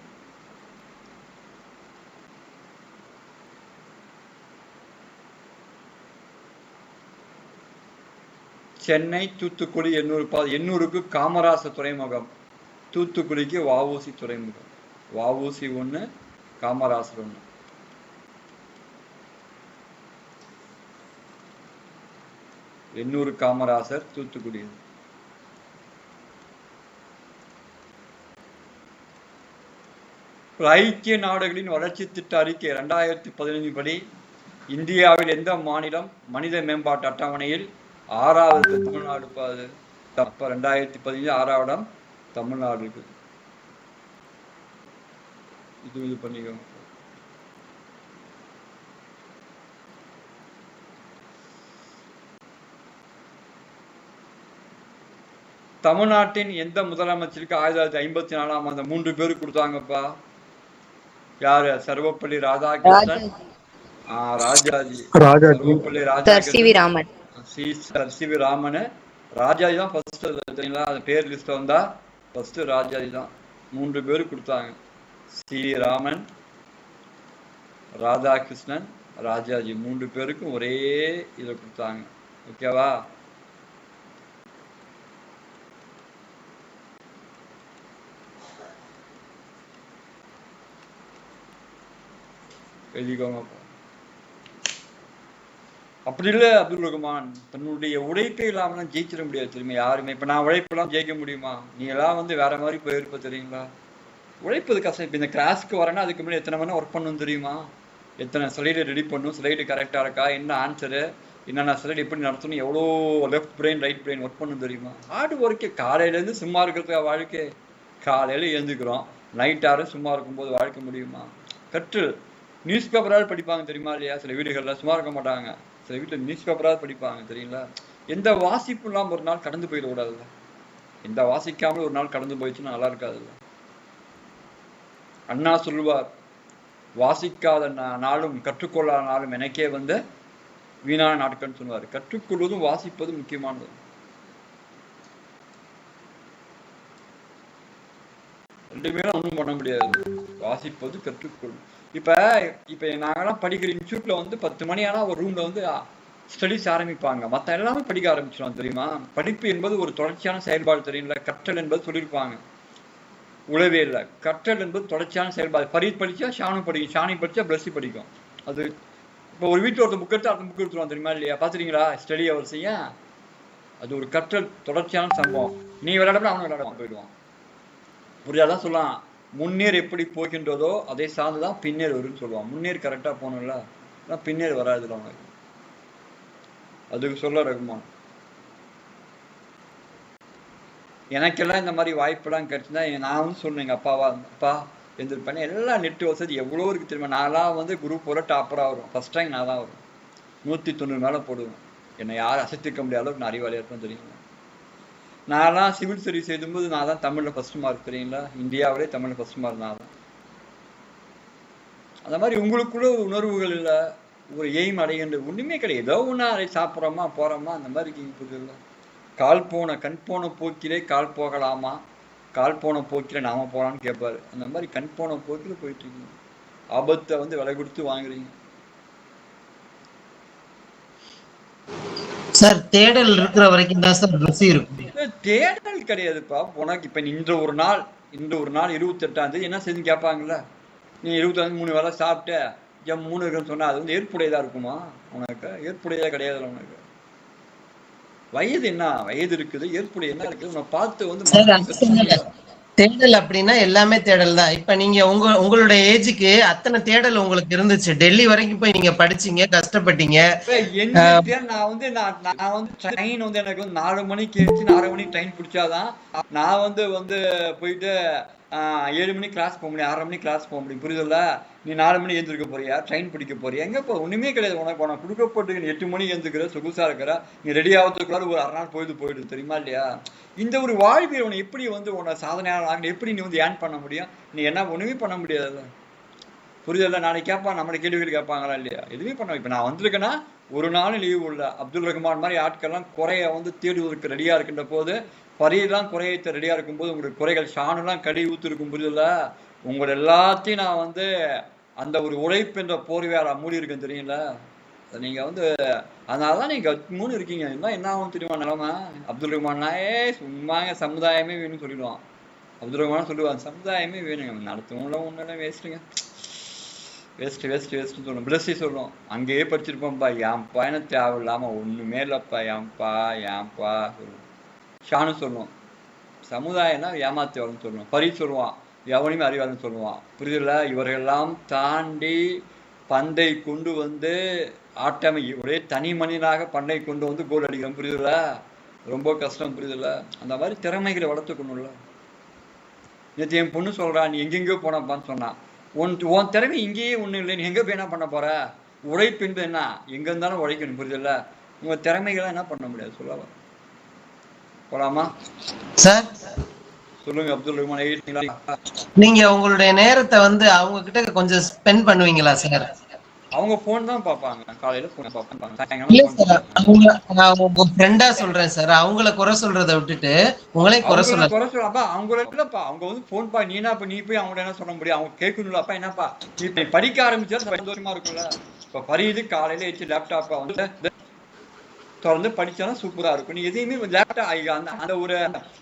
சென்னை, தூத்துக்குடி, 800க்கு காமராசர் துறைமுகம், தூத்துக்குடிக்கு வஉசி துறைமுகம். வஉசி 1, காமராசர் 1. எண்ணூறு காமராசர், தூத்துக்குடி. ஐக்கிய நாடுகளின் வளர்ச்சி திட்ட அறிக்கை 2015 படி இந்தியாவில் எந்த மாநிலம் மனித மேம்பாட்டு அட்டவணையில் 6வது? தமிழ்நாடு. அப்ப 2015 6வது இடம் தமிழ்நாடு இருக்கு. இது பண்ணிக்கோங்க. தமிழ்நாட்டின் எந்த முதலமைச்சருக்கு 1954ஆம் ஆண்டு 3 பேருக்கு கொடுத்தாங்கப்பா? யாரு? சர்வப்பள்ளி ராதாகிருஷ்ணன், ராஜாஜி. சர்வப்பள்ளி ராஜாகிருஷ்ணன், சி.வி. ராமன், ராஜாஜி தான் ஃபர்ஸ்ட். தெரியுங்களா? அந்த பேர் லிஸ்ட் வந்தா ஃபர்ஸ்ட் ராஜாஜி தான். 3 பேருக்கு கொடுத்தாங்க. சி.வி. ராமன், ராதாகிருஷ்ணன், ராஜாஜி 3 பேருக்கும் ஒரே இதை கொடுத்தாங்க. ஓகேவா? எழுதிக்கோங்க. அப்படி இல்லை அப்துல் ரஹ்மான், தன்னுடைய உழைப்பே இல்லாமலாம் ஜெயிச்சிட முடியாது தெரியுமா யாருமே. இப்போ நான் உழைப்பெல்லாம் ஜெயிக்க முடியுமா? நீ எல்லாம் வந்து வேற மாதிரி போயிருப்ப தெரியுங்களா? உழைப்பது கஷ்டம். இப்போ இந்த கிளாஸ்க்கு வரேன்னா அதுக்கு முன்னாடி எத்தனை மணி ஒர்க் பண்ணணும் தெரியுமா? எத்தனை ஸ்லைடு ரெடி பண்ணணும், ஸ்லைடு கரெக்டாக இருக்கா, என்ன ஆன்சரு, என்னென்ன ஸ்லைடு எப்படி நடத்தணும், எவ்வளோ left brain right brain work பண்ணணும் தெரியுமா? ஹார்ட் ஒர்க்கே. காலையிலேருந்து சும்மா இருக்கிறதுக்கா வாழ்க்கை? காலையில் எழுந்துக்கிறோம், நைட் ஆறு சும்மா இருக்கும்போது வாழ்க்கை முடியுமா? கற்று நியூஸ் பேப்பரால் படிப்பாங்க தெரியுமா இல்லையா? சில வீடுகளில் சும்மா இருக்க மாட்டாங்க, சில வீட்டில் நியூஸ் பேப்பராக படிப்பாங்க தெரியுங்களா? எந்த வாசிப்பு இல்லாமல் ஒரு நாள் கடந்து போயிடக்கூடாதுல்ல. எந்த வாசிக்காமல் ஒரு நாள் கடந்து போயிடுச்சுன்னா நல்லா இருக்காதுல்ல. அண்ணா சொல்லுவார், வாசிக்காத நாளும் கற்றுக்கொள்ளாத நாளும் எனக்கே வந்து வீணான நாட்கள்னு சொல்லுவார். கற்றுக்கொள்வதும் வாசிப்பதும் முக்கியமானது. ரெண்டுமே ஒன்றும் பண்ண முடியாது. வாசிப்பது கற்றுக்கொள்ளும். இப்ப நாங்கெல்லாம் படிக்கிற இன்ஸ்டியூட்ல வந்து 10 மணி ஆனா ஒரு ரூம்ல வந்து ஸ்டடிஸ் ஆரம்பிப்பாங்க. மற்ற எல்லாமே படிக்க ஆரம்பிச்சிடும் தெரியுமா? படிப்பு என்பது ஒரு தொடர்ச்சியான செயல்பாடு தெரியுங்களா? கற்றல் என்பது சொல்லியிருப்பாங்க உழவே இல்லை. கற்றல் என்பது தொடர்ச்சியான செயல்பாடு. ஃபரீத் படிச்சா ஷானு படிக்கும், ஷானி படிச்சா பிளஸ்ஸி படிக்கும். அது இப்போ ஒரு வீட்டில் ஒருத்தர் புக் எடுத்து அடுத்த புக் எடுத்துருவான் தெரியுமா இல்லையா? பார்த்துறீங்களா ஸ்டடி அவர் செய்ய? அது ஒரு கற்றல் தொடர்ச்சியான சம்பவம். நீ விளையாடப்பட அவனும் விளையாட போயிடுவான். புரியாதான் சொல்லலாம். முன்னேர் எப்படி போகின்றதோ அதை சார்ந்துதான் பின்னேர் வரும்னு சொல்லுவான். முன்னேர் கரெக்டா போகணும்ல, பின்னேர் வராதுல அவனுக்கு. அதுக்கு சொல்ல ரகுமான். எனக்கெல்லாம் இந்த மாதிரி வாய்ப்பெல்லாம் கிடைச்சுன்னா நான் வந்து சொன்னேன் எங்க அப்பாவா, அப்பா எழுந்திருப்பேன். எல்லாம் நெட் வசதி எவ்வளோ இருக்கு தெரியுமா? நான்லாம் வந்து குரூப் போல டாப்பராக வரும். ஃபர்ஸ்ட் ரேங்க் நான் தான் வரும். 190 மேலே போடுவேன். என்னை யாரும் அசைத்திருக்க முடியாத அளவுக்கு நான் அறிவாளியாக இருப்பேன் தெரியுங்களா? நான்லாம் சிவில் சர்வீஸ் எழுதும்போது நான் தான் தமிழில் ஃபர்ஸ்ட் மார்க் தெரியுங்களா? இந்தியாவிலே தமிழில் ஃபர்ஸ்ட் மார்க் நான் தான். அந்த மாதிரி உங்களுக்குள்ள ஒரு உணர்வுகள் இல்லை, ஒரு எய்ம் அடைகின்ற ஒன்றுமே கிடையாது. ஏதோ ஒன்று அதை சாப்பிட்றோமா போகிறோமா அந்த மாதிரி புரியல. கண் போன போக்கிலே கால் போகலாமா, கால் போன போக்கில நாம போகலான்னு கேட்பாரு. அந்த மாதிரி கண் போன போக்கில் போயிட்டு இருக்கீங்க. ஆபத்தை வந்து விலை கொடுத்து வாங்குறீங்க. சார் தேடல் இருக்கிற வரைக்கும் தான் சார் ருசி இருக்கும். தேடல் கிடையாதுப்பா. உனக்கு இப்ப இன்று ஒரு நாள் 28ஆம் தேதி என்ன செஞ்சு கேட்பாங்கல்ல? நீ 23 வேலை சாப்பிட்ட ஜம்முன்னு இருக்குன்னு சொன்னா அது வந்து ஏற்புடையதா இருக்குமா? உனக்கு ஏற்புடையதா கிடையாதுல்ல. உனக்கு வயது என்ன வயது இருக்குது, ஏற்புடைய என்ன இருக்குது, உன்னை பார்த்து வந்து தேடல் அப்படின்னா எல்லாமே தேடல் தான். இப்ப நீங்க உங்களுடைய ஏஜுக்கு அத்தனை தேடல் உங்களுக்கு இருந்துச்சு. டெல்லி வரைக்கும் போய் நீங்க படிச்சீங்க, கஷ்டப்பட்டீங்க. நான் வந்து ட்ரெயின் வந்து எனக்கு வந்து 4 மணிக்கு எழுந்துச்சு 4 மணிக்கு ட்ரெயின் பிடிச்சாதான் நான் வந்து போயிட்டு 7 மணிக்கு கிளாஸ் போக முடியும், 6:30 மணிக்கு கிளாஸ் போக முடியும். புரியுதுல்ல? நீ 4 மணி எழுந்திருக்க போறியா, ட்ரெயின் பிடிக்க போறியா? எங்க போ? ஒண்ணுமே கிடையாது. உனக்கு கொடுக்கப்பட்டு நீ 8 மணிக்கு எழுந்துக்கிற, சொகுசா இருக்கிற, நீ ரெடி ஆகிறதுக்குள்ளார ஒரு 1/2 நாள் போயிடுது தெரியுமா இல்லையா? இந்த ஒரு வாழ்வியல் உன்னை எப்படி வந்து உன்னை சாதனையாளர் எப்படி நீ வந்து ஏர்ன் பண்ண முடியும்? நீ என்ன ஒண்ணுமே பண்ண முடியாதுல்ல. புரியுதுல்ல? நாளைக்கு கேட்பான், நம்மளை கேள்விகள் கேட்பாங்களா இல்லையா? எதுவுமே பண்ண. இப்ப நான் வந்திருக்கேன்னா ஒரு நாள் லீவு உள்ள அப்துல் ரஹ்மான் மாதிரி ஆட்கள்லாம் குறைய வந்து தேடுவதற்கு ரெடியா இருக்கின்ற போது, பரியெல்லாம் குறையத்தை ரெடியா இருக்கும்போது உங்களுக்கு குறைகள் ஷானெல்லாம் கடி ஊத்து இருக்கும். புரியுதுல்ல? உங்களை எல்லாத்தையும் நான் வந்து அந்த ஒரு உழைப்பு என்ற போர்வையால மூடி இருக்கேன் தெரியுங்கள? நீங்க வந்து அதனாலதான் நீங்க மூணு இருக்கீங்க. என்ன ஆகும் தெரியுமா நிலைமை? அப்துல் ரஹ்மான்னா சும்மாங்க சமுதாயமே வேணும்னு சொல்லிடுவான். அப்துல் ரஹ்மான் சொல்லுவான், சமுதாயமே வேணுங்க, நடத்தவங்கள ஒன்றும் வேஸ்ட்டுங்க, வேஸ்ட் சொல்லணும். பிளஸ்ஸி சொல்லுவோம், அங்கேயே படிச்சிருப்போம்ப்பா, ஏன்பா என்ன தேவையில்லாம ஒண்ணுமே இல்லப்பா, ஏன்பா சொல்லுவோம். ஷானு சொல்லுவோம், சமுதாயம்னா ஏமாத்தேவல்னு சொல்லுவோம். பரீத் சொல்லுவான், எவனையுமே அறிவாளன்னு சொல்லுவான். புரியுதுல? இவர்களெல்லாம் தாண்டி பந்தை கொண்டு வந்து ஆட்டமை ஒரே தனி மனிதனாக பண்டை கொண்டு வந்து கோல் அடிக்கிறோம். புரியுதுல? ரொம்ப கஷ்டம். புரியுதுல? அந்த மாதிரி திறமைகளை வளர்த்துக்கணும்ல. நேற்று என் பொண்ணு சொல்றா, நீ எங்கெங்கயோ போனப்பான்னு சொன்னான். உன் திறமை இங்கேயே ஒன்றும் இல்லை, நீ எங்க போய் என்ன பண்ண போற? உழைப்பு என்பது என்ன? எங்க இருந்தாலும் உழைக்கணும். புரியுதுல்ல? உங்க திறமைகளை என்ன பண்ண முடியாது சொல்லவா? போலாமா சார்? சொல்லுங்க அப்துல் ரஹ்மான். நீங்க உங்களுடைய நேரத்தை வந்து அவங்க கிட்ட கொஞ்சம் ஸ்பெண்ட் பண்ணுவீங்களா சார்? அவங்க போன் தான் பார்ப்பாங்க, காலையில போன் பார்ப்பாங்க. உங்க ஃப்ரெண்டா சொல்றேன் சார், அவங்கள குறை சொல்றதை விட்டுட்டு உங்களே குறை சொல்லப்பா. அவங்க இல்லப்பா, அவங்க வந்து போன் பா, நீ போய் அவங்க என்ன சொல்ல முடியும்? அவங்க கேட்கணும்ல, அப்பா என்னப்பா இப்ப படிக்க ஆரம்பிச்சா சந்தோஷமா இருக்கும்ல. இப்ப பரியுது காலையில வச்சு லேப்டாப்பா வந்து தொடர்ந்து படிச்சாலும் சூப்பரா இருக்கும். நீ எதையுமே லேப்டாப் அந்த ஒரு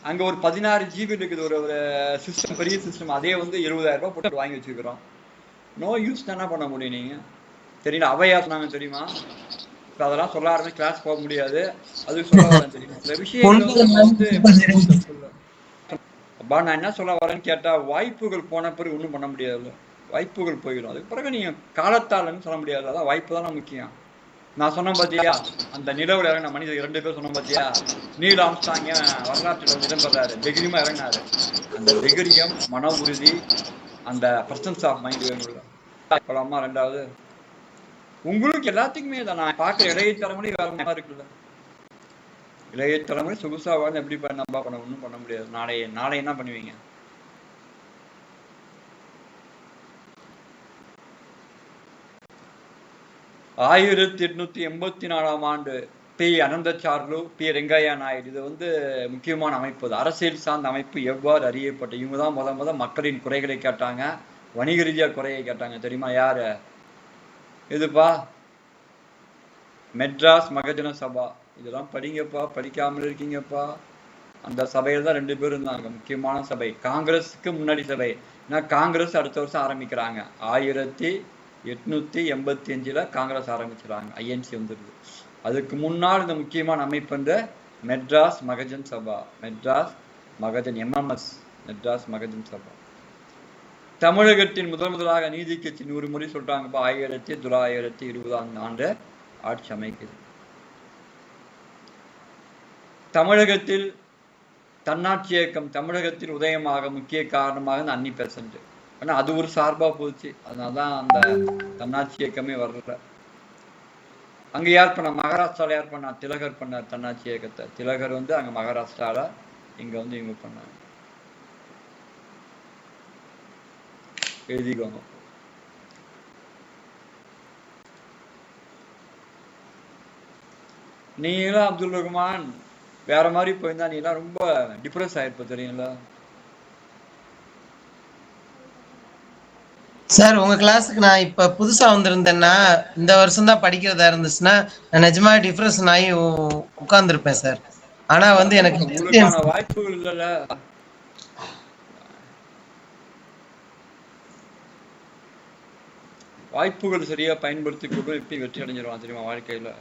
அங்க ஒரு 16 GB இருக்குது ஒரு சிஸ்டம், பெரிய சிஸ்டம். அதே வந்து 70,000 ரூபாய் போட்டு வாங்கி வச்சுக்கிறோம். நோ யூஸ் தானே பண்ண முடியும் நீங்க. தெரியல அவையா சொன்னாங்க தெரியுமா? இப்ப அதெல்லாம் சொல்ல ஆரம்பிச்சு கிளாஸ் போக முடியாது. அதுக்கு சொல்ல வரேன் தெரியுமா? சில விஷயங்களை வந்து நம்ம வந்து புரிஞ்சுக்கல. அப்பா நான் என்ன சொல்ல வரேன்னு கேட்டா, வாய்ப்புகள் போன பிறகு ஒன்றும் பண்ண முடியாதுல்ல. வாய்ப்புகள் போயிடும். அதுக்கு பிறகு நீங்க காலத்தாலன்னு சொல்ல முடியாது. அதான் வாய்ப்பு தானே முக்கியம். நான் சொன்னேன் பாத்தியா, அந்த நிலவுல இறங்கின மனிதர் 2 பேர் சொன்னேன் பாத்தியா, நீல் ஆம்ஸ்ட்ராங் வரலாற்றில் வந்து இடம்பெறாரு, தைரியமா இறங்கினாரு. அந்த தைரியம், மன உறுதி, அந்த பிரசன்ஸ் ஆஃப் மைண்ட் வேணும்ல. போலாமா? 2வது உங்களுக்கு எல்லாத்துக்குமே தான். நான் பார்க்குற இளைய தலைமுறை வேற மாதிரி இருக்குல்ல. இளைய தலைமுறை சொகுசா வாழ்ந்து எப்படி பண்ண ஒன்றும் பண்ண முடியாது. நாளை என்ன பண்ணுவீங்க? ஆயிரத்தி 884 ஆண்டு பி அனந்தசார்லு, பி ரெங்கையா நாயுடு, இது வந்து முக்கியமான அமைப்பு. அரசியல் சார்ந்த அமைப்பு எவ்வாறு அறியப்பட்ட இவங்க தான் முத மக்களின் குறைகளை கேட்டாங்க, வணிக ரீதியா குறையை கேட்டாங்க. தெரியுமா யாரு? இதுப்பா மெட்ராஸ் மகஜன சபா. இதெல்லாம் படிங்கப்பா, படிக்காமல் இருக்கீங்கப்பா. அந்த சபையில தான் 2 பேரும் இருந்தாங்க. முக்கியமான சபை. காங்கிரஸுக்கு முன்னாடி சபை. ஏன்னா காங்கிரஸ் அடுத்த வருஷம் ஆரம்பிக்கிறாங்க. 1885 காங்கிரஸ் ஆரம்பிச்சிடறாங்க. ஐஎன்சி வந்துடுது. அதுக்கு முன்னால் இந்த முக்கியமான அமைப்பு வந்து மெட்ராஸ் மகஜன் சபா. மெட்ராஸ் மகஜன் எம்எம்எஸ், மெட்ராஸ் மகஜன் சபா. தமிழகத்தின் முதலாக நீதி கட்சி 100 முறை சொல்றாங்கப்பா. 1920 ஆண்டு ஆட்சி அமைக்குது. தமிழகத்தில் தன்னாட்சி இயக்கம் தமிழகத்தில் உதயமாக முக்கிய காரணமாக இந்த அன்னி பெசன்ட். ஆனா அது ஒரு சார்பா போச்சு. அதனாலதான் அந்த தன்னாட்சி இயக்கமே வரல. அங்க யார் பண்ண? மகாராஷ்டிரால யார் பண்ணா? திலகர் பண்ணார் தன்னாட்சி இயக்கத்தை. திலகர் வந்து அங்க மகாராஷ்டிரால, இங்க வந்து இவங்க பண்ணாங்க. எழுதிக்கோங்க. நீங்களும் அப்துல் ரஹ்மான் வேற மாதிரி போயிருந்தா நீ எல்லாம் ரொம்ப டிப்ரெஸ் ஆயிருப்ப தெரியுங்களா? சார் உங்க கிளாஸுக்கு நான் இப்ப புதுசா வந்திருந்தேன்னா, இந்த வருஷம் தான் படிக்கிறதா இருந்துச்சுன்னா நான் நிஜமா டிப்ரெஷன் ஆகி உட்கார்ந்துருப்பேன் சார். ஆனா வந்து எனக்கு உங்களுக்கான வாய்ப்புகள் இல்லைல்ல. வாய்ப்புகள் சரியா பயன்படுத்தி கொண்டு எப்படி வெற்றி அடைஞ்சிருவான் தெரியுமா வாழ்க்கையில?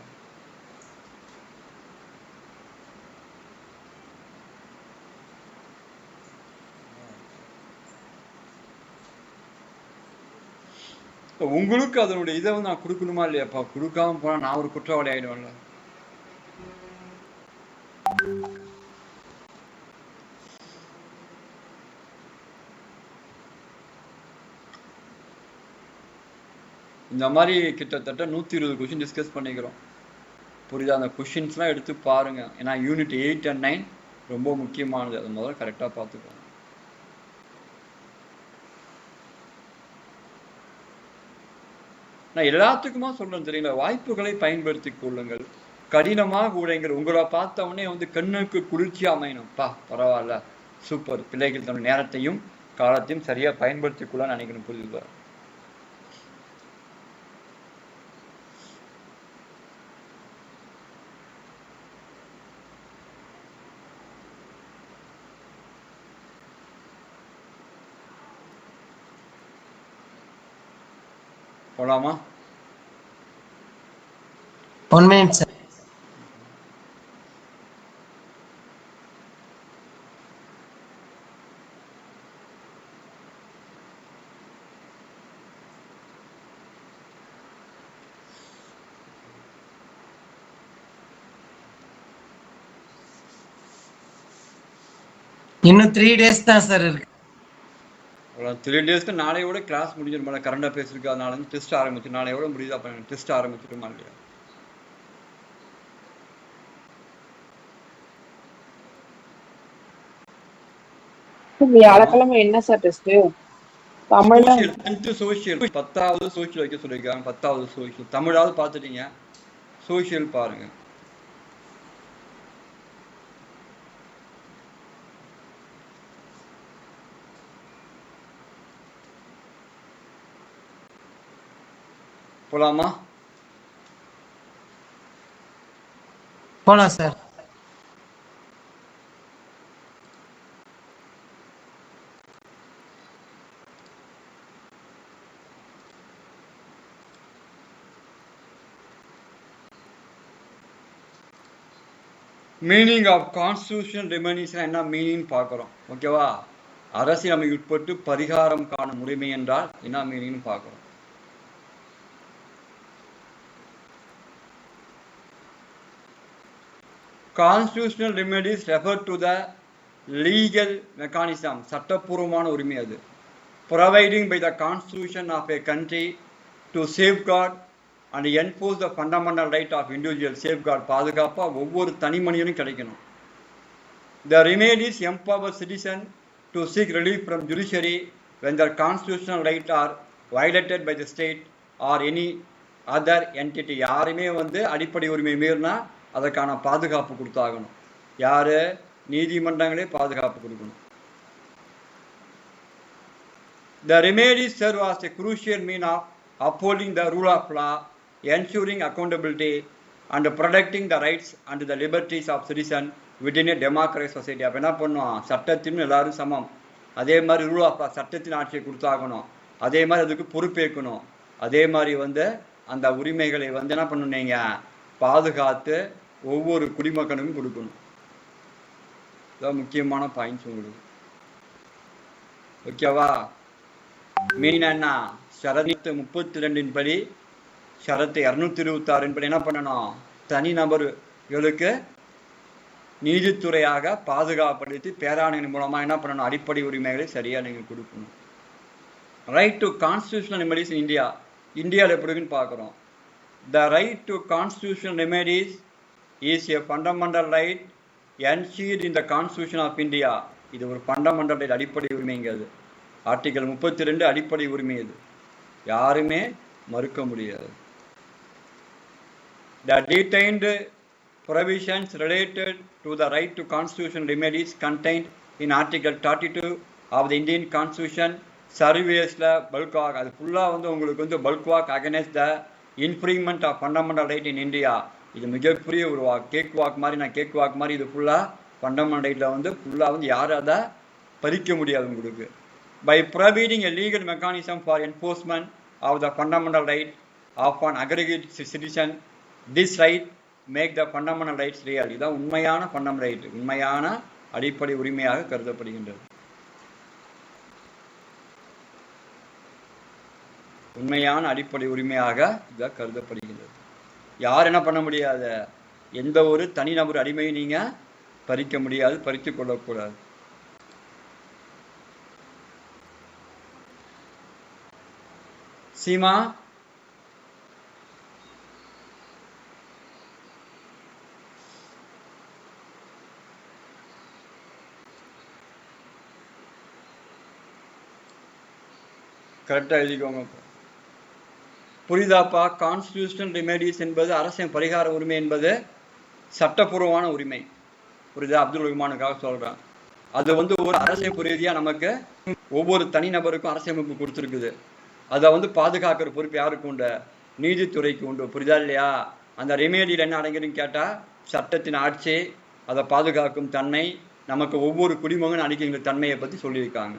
உங்களுக்கு அதனுடைய இதை வந்து நான் கொடுக்கணுமா இல்லையாப்பா? கொடுக்காம போனா நான் ஒரு குற்றவாளி ஆயிடுவேன்ல. இந்த மாதிரி கிட்டத்தட்ட 120 கொஸ்டின் டிஸ்கஸ் பண்ணிக்கிறோம். புரியுதா? அந்த கொஸ்டின்ஸ்லாம் எடுத்து பாருங்க. ஏன்னா யூனிட் 8 and 9 ரொம்ப முக்கியமானது. அது முதல்ல கரெக்டாக பார்த்துக்கோங்க. நான் எல்லாத்துக்குமா சொல்றேன் தெரியல, வாய்ப்புகளை பயன்படுத்தி கொள்ளுங்கள். கடினமாக உழைங்கள். உங்களை பார்த்தவொடனே வந்து கண்ணுக்கு குளிர்ச்சியா அமையணும்ப்பா, பரவாயில்ல, சூப்பர், பிள்ளைகள் தன் நேரத்தையும் காலத்தையும் சரியா பயன்படுத்திக் கொள்ள நினைக்கணும். புரியுதா? போலாமா? 1 minute சார். இன்னும் 3 days தான் சார் இருக்கு. 3 daysக்கு நாளையோட கிளாஸ் முடிஞ்சிருமா? கரண்ட் அஃபேர்ஸ் இருக்கு, அதனால டெஸ்ட் ஆரம்பிச்சு நாளையோட முடியுது. அப்ப டெஸ்ட் ஆரம்பிச்சிருமா இல்லையா? வியாழக்கிழமை என்ன சார் டெஸ்ட்? தமிழ்ல சோசியல் 10வது சோசியல் வைக்க சொல்லியிருக்காங்க. 10வது சோசியல். தமிழாவது பார்த்துட்டீங்க, சோசியல் பாருங்க. போலாமா? போலாம் சார். மீனிங் ஆஃப் கான்ஸ்டியூஷன் ரெமெடிஸ் என்ன மீனிங் பார்க்குறோம். ஓகேவா? அரசியலமைப்பு உட்பட்டு பரிகாரம் காணும் உரிமை என்றால் என்ன மீனிங் பார்க்குறோம். Constitutional remedies refer to the legal mechanism, சட்டப்பூர்வமான உரிமை அது. Providing by the constitution of a country to safeguard and enforce the fundamental right of individual. Safeguard, பாதுகாப்பாக ஒவ்வொரு தனி மனிதனும் கிடைக்கணும். The remedies empower citizen to seek relief from judiciary when their constitutional right are violated by the state or any other entity. யாருமே அடிப்படை உரிமை மீறினா அதற்கான பாதுகாப்பு கொடுத்தாகணும். யாரு? நீதிமன்றங்களே பாதுகாப்பு கொடுக்கணும். The remedies serve as a crucial means of upholding the rule of law, ensuring accountability and protecting the rights and the liberties of citizens within a democratic society. அப்போ என்ன பண்ணுவோம்? சட்டத்தின் எல்லாரும் சமம். அதே மாதிரி ரூல் ஆஃப் லா, சட்டத்தின் ஆட்சியை கொடுத்தாகணும். அதே மாதிரி அதுக்கு பொறுப்பேற்கணும். அதே மாதிரி அந்த உரிமைகளை என்ன பண்ணணும்? நீங்கள் பாதுகாத்து ஒவ்வொரு குடிமகனுக்கும் கொடுக்கணும். இதான் முக்கியமான பாயிண்ட்ஸ் உங்களுக்கு. ஓகேவா? மீன் என்ன? ஷரத்து 32 படி, ஷரத்து 226 படி என்ன பண்ணணும்? தனிநபர்களுக்கு நீதித்துறையாக பாதுகாப்படுத்தி பேராணையின் மூலமாக என்ன பண்ணணும்? அடிப்படை உரிமைகளை சரியாக நீங்கள் கொடுக்கணும். Right to constitutional remedies in India. இந்தியாவில் எப்படி இருக்குன்னு பார்க்குறோம். The right to constitutional remedies is a fundamental right enshrined in the constitution of India. இது ஒரு ஃபண்டமெண்டல் ரைட், அடிப்படை உரிமைங்கிறது. ஆர்டிகல் 32 அடிப்படை உரிமை. இது யாருமே மறுக்க முடியாது. The detained provisions related to the right to constitutional remedies contained in Article 32 of the Indian Constitution சர்வீஸ்ல பல்க்வாக், அது ஃபுல்லாக உங்களுக்கு bulwark against the infringement of fundamental right in India. இது மிகப்பெரிய ஒரு கேக் வாக் மாதிரி, நான் கேக் வாக் மாதிரி இது ஃபுல்லாக ஃபண்டமெண்டல் ரைட்டில் ஃபுல்லாக யாரும் அதை பறிக்க முடியாது உங்களுக்கு. By providing a legal mechanism for enforcement of the fundamental right of an aggregate citizen, this right make the fundamental rights real. இதுதான் உண்மையான ஃபண்டமெண்டல் ரைட், உண்மையான அடிப்படை உரிமையாக கருதப்படுகின்றது. உண்மையான அடிப்படை உரிமையாக இதாக கருதப்படுகின்றது. யார் என்ன பண்ண முடியாது? எந்த ஒரு தனிநபர் அடிமையை நீங்கள் பறிக்க முடியாது, பறித்து கொள்ளக்கூடாது. சீமா, கரெக்டாக எழுதிக்கோங்க. புரியுதாப்பா? கான்ஸ்டியூஷனல் ரெமெடிஸ் என்பது அரசின் பரிகார உரிமை என்பது சட்டப்பூர்வமான உரிமை. புரியுதா? அப்துல் ரஹ்மானுக்காக சொல்கிறேன். அது ஒரு அரசியல் ரீதியாக நமக்கு ஒவ்வொரு தனிநபருக்கும் அரசியலமைப்பு கொடுத்துருக்குது. அதை பாதுகாக்கிற பொறுப்பு யாருக்கு உண்டு? நீதித்துறைக்கு உண்டு. புரியுதா இல்லையா? அந்த ரெமெடியில் என்ன அடங்குதுன்னு கேட்டால் சட்டத்தின் ஆட்சி, அதை பாதுகாக்கும் தன்மை, நமக்கு ஒவ்வொரு குடிமகன் அளிக்கின்ற தன்மையை பற்றி சொல்லியிருக்காங்க.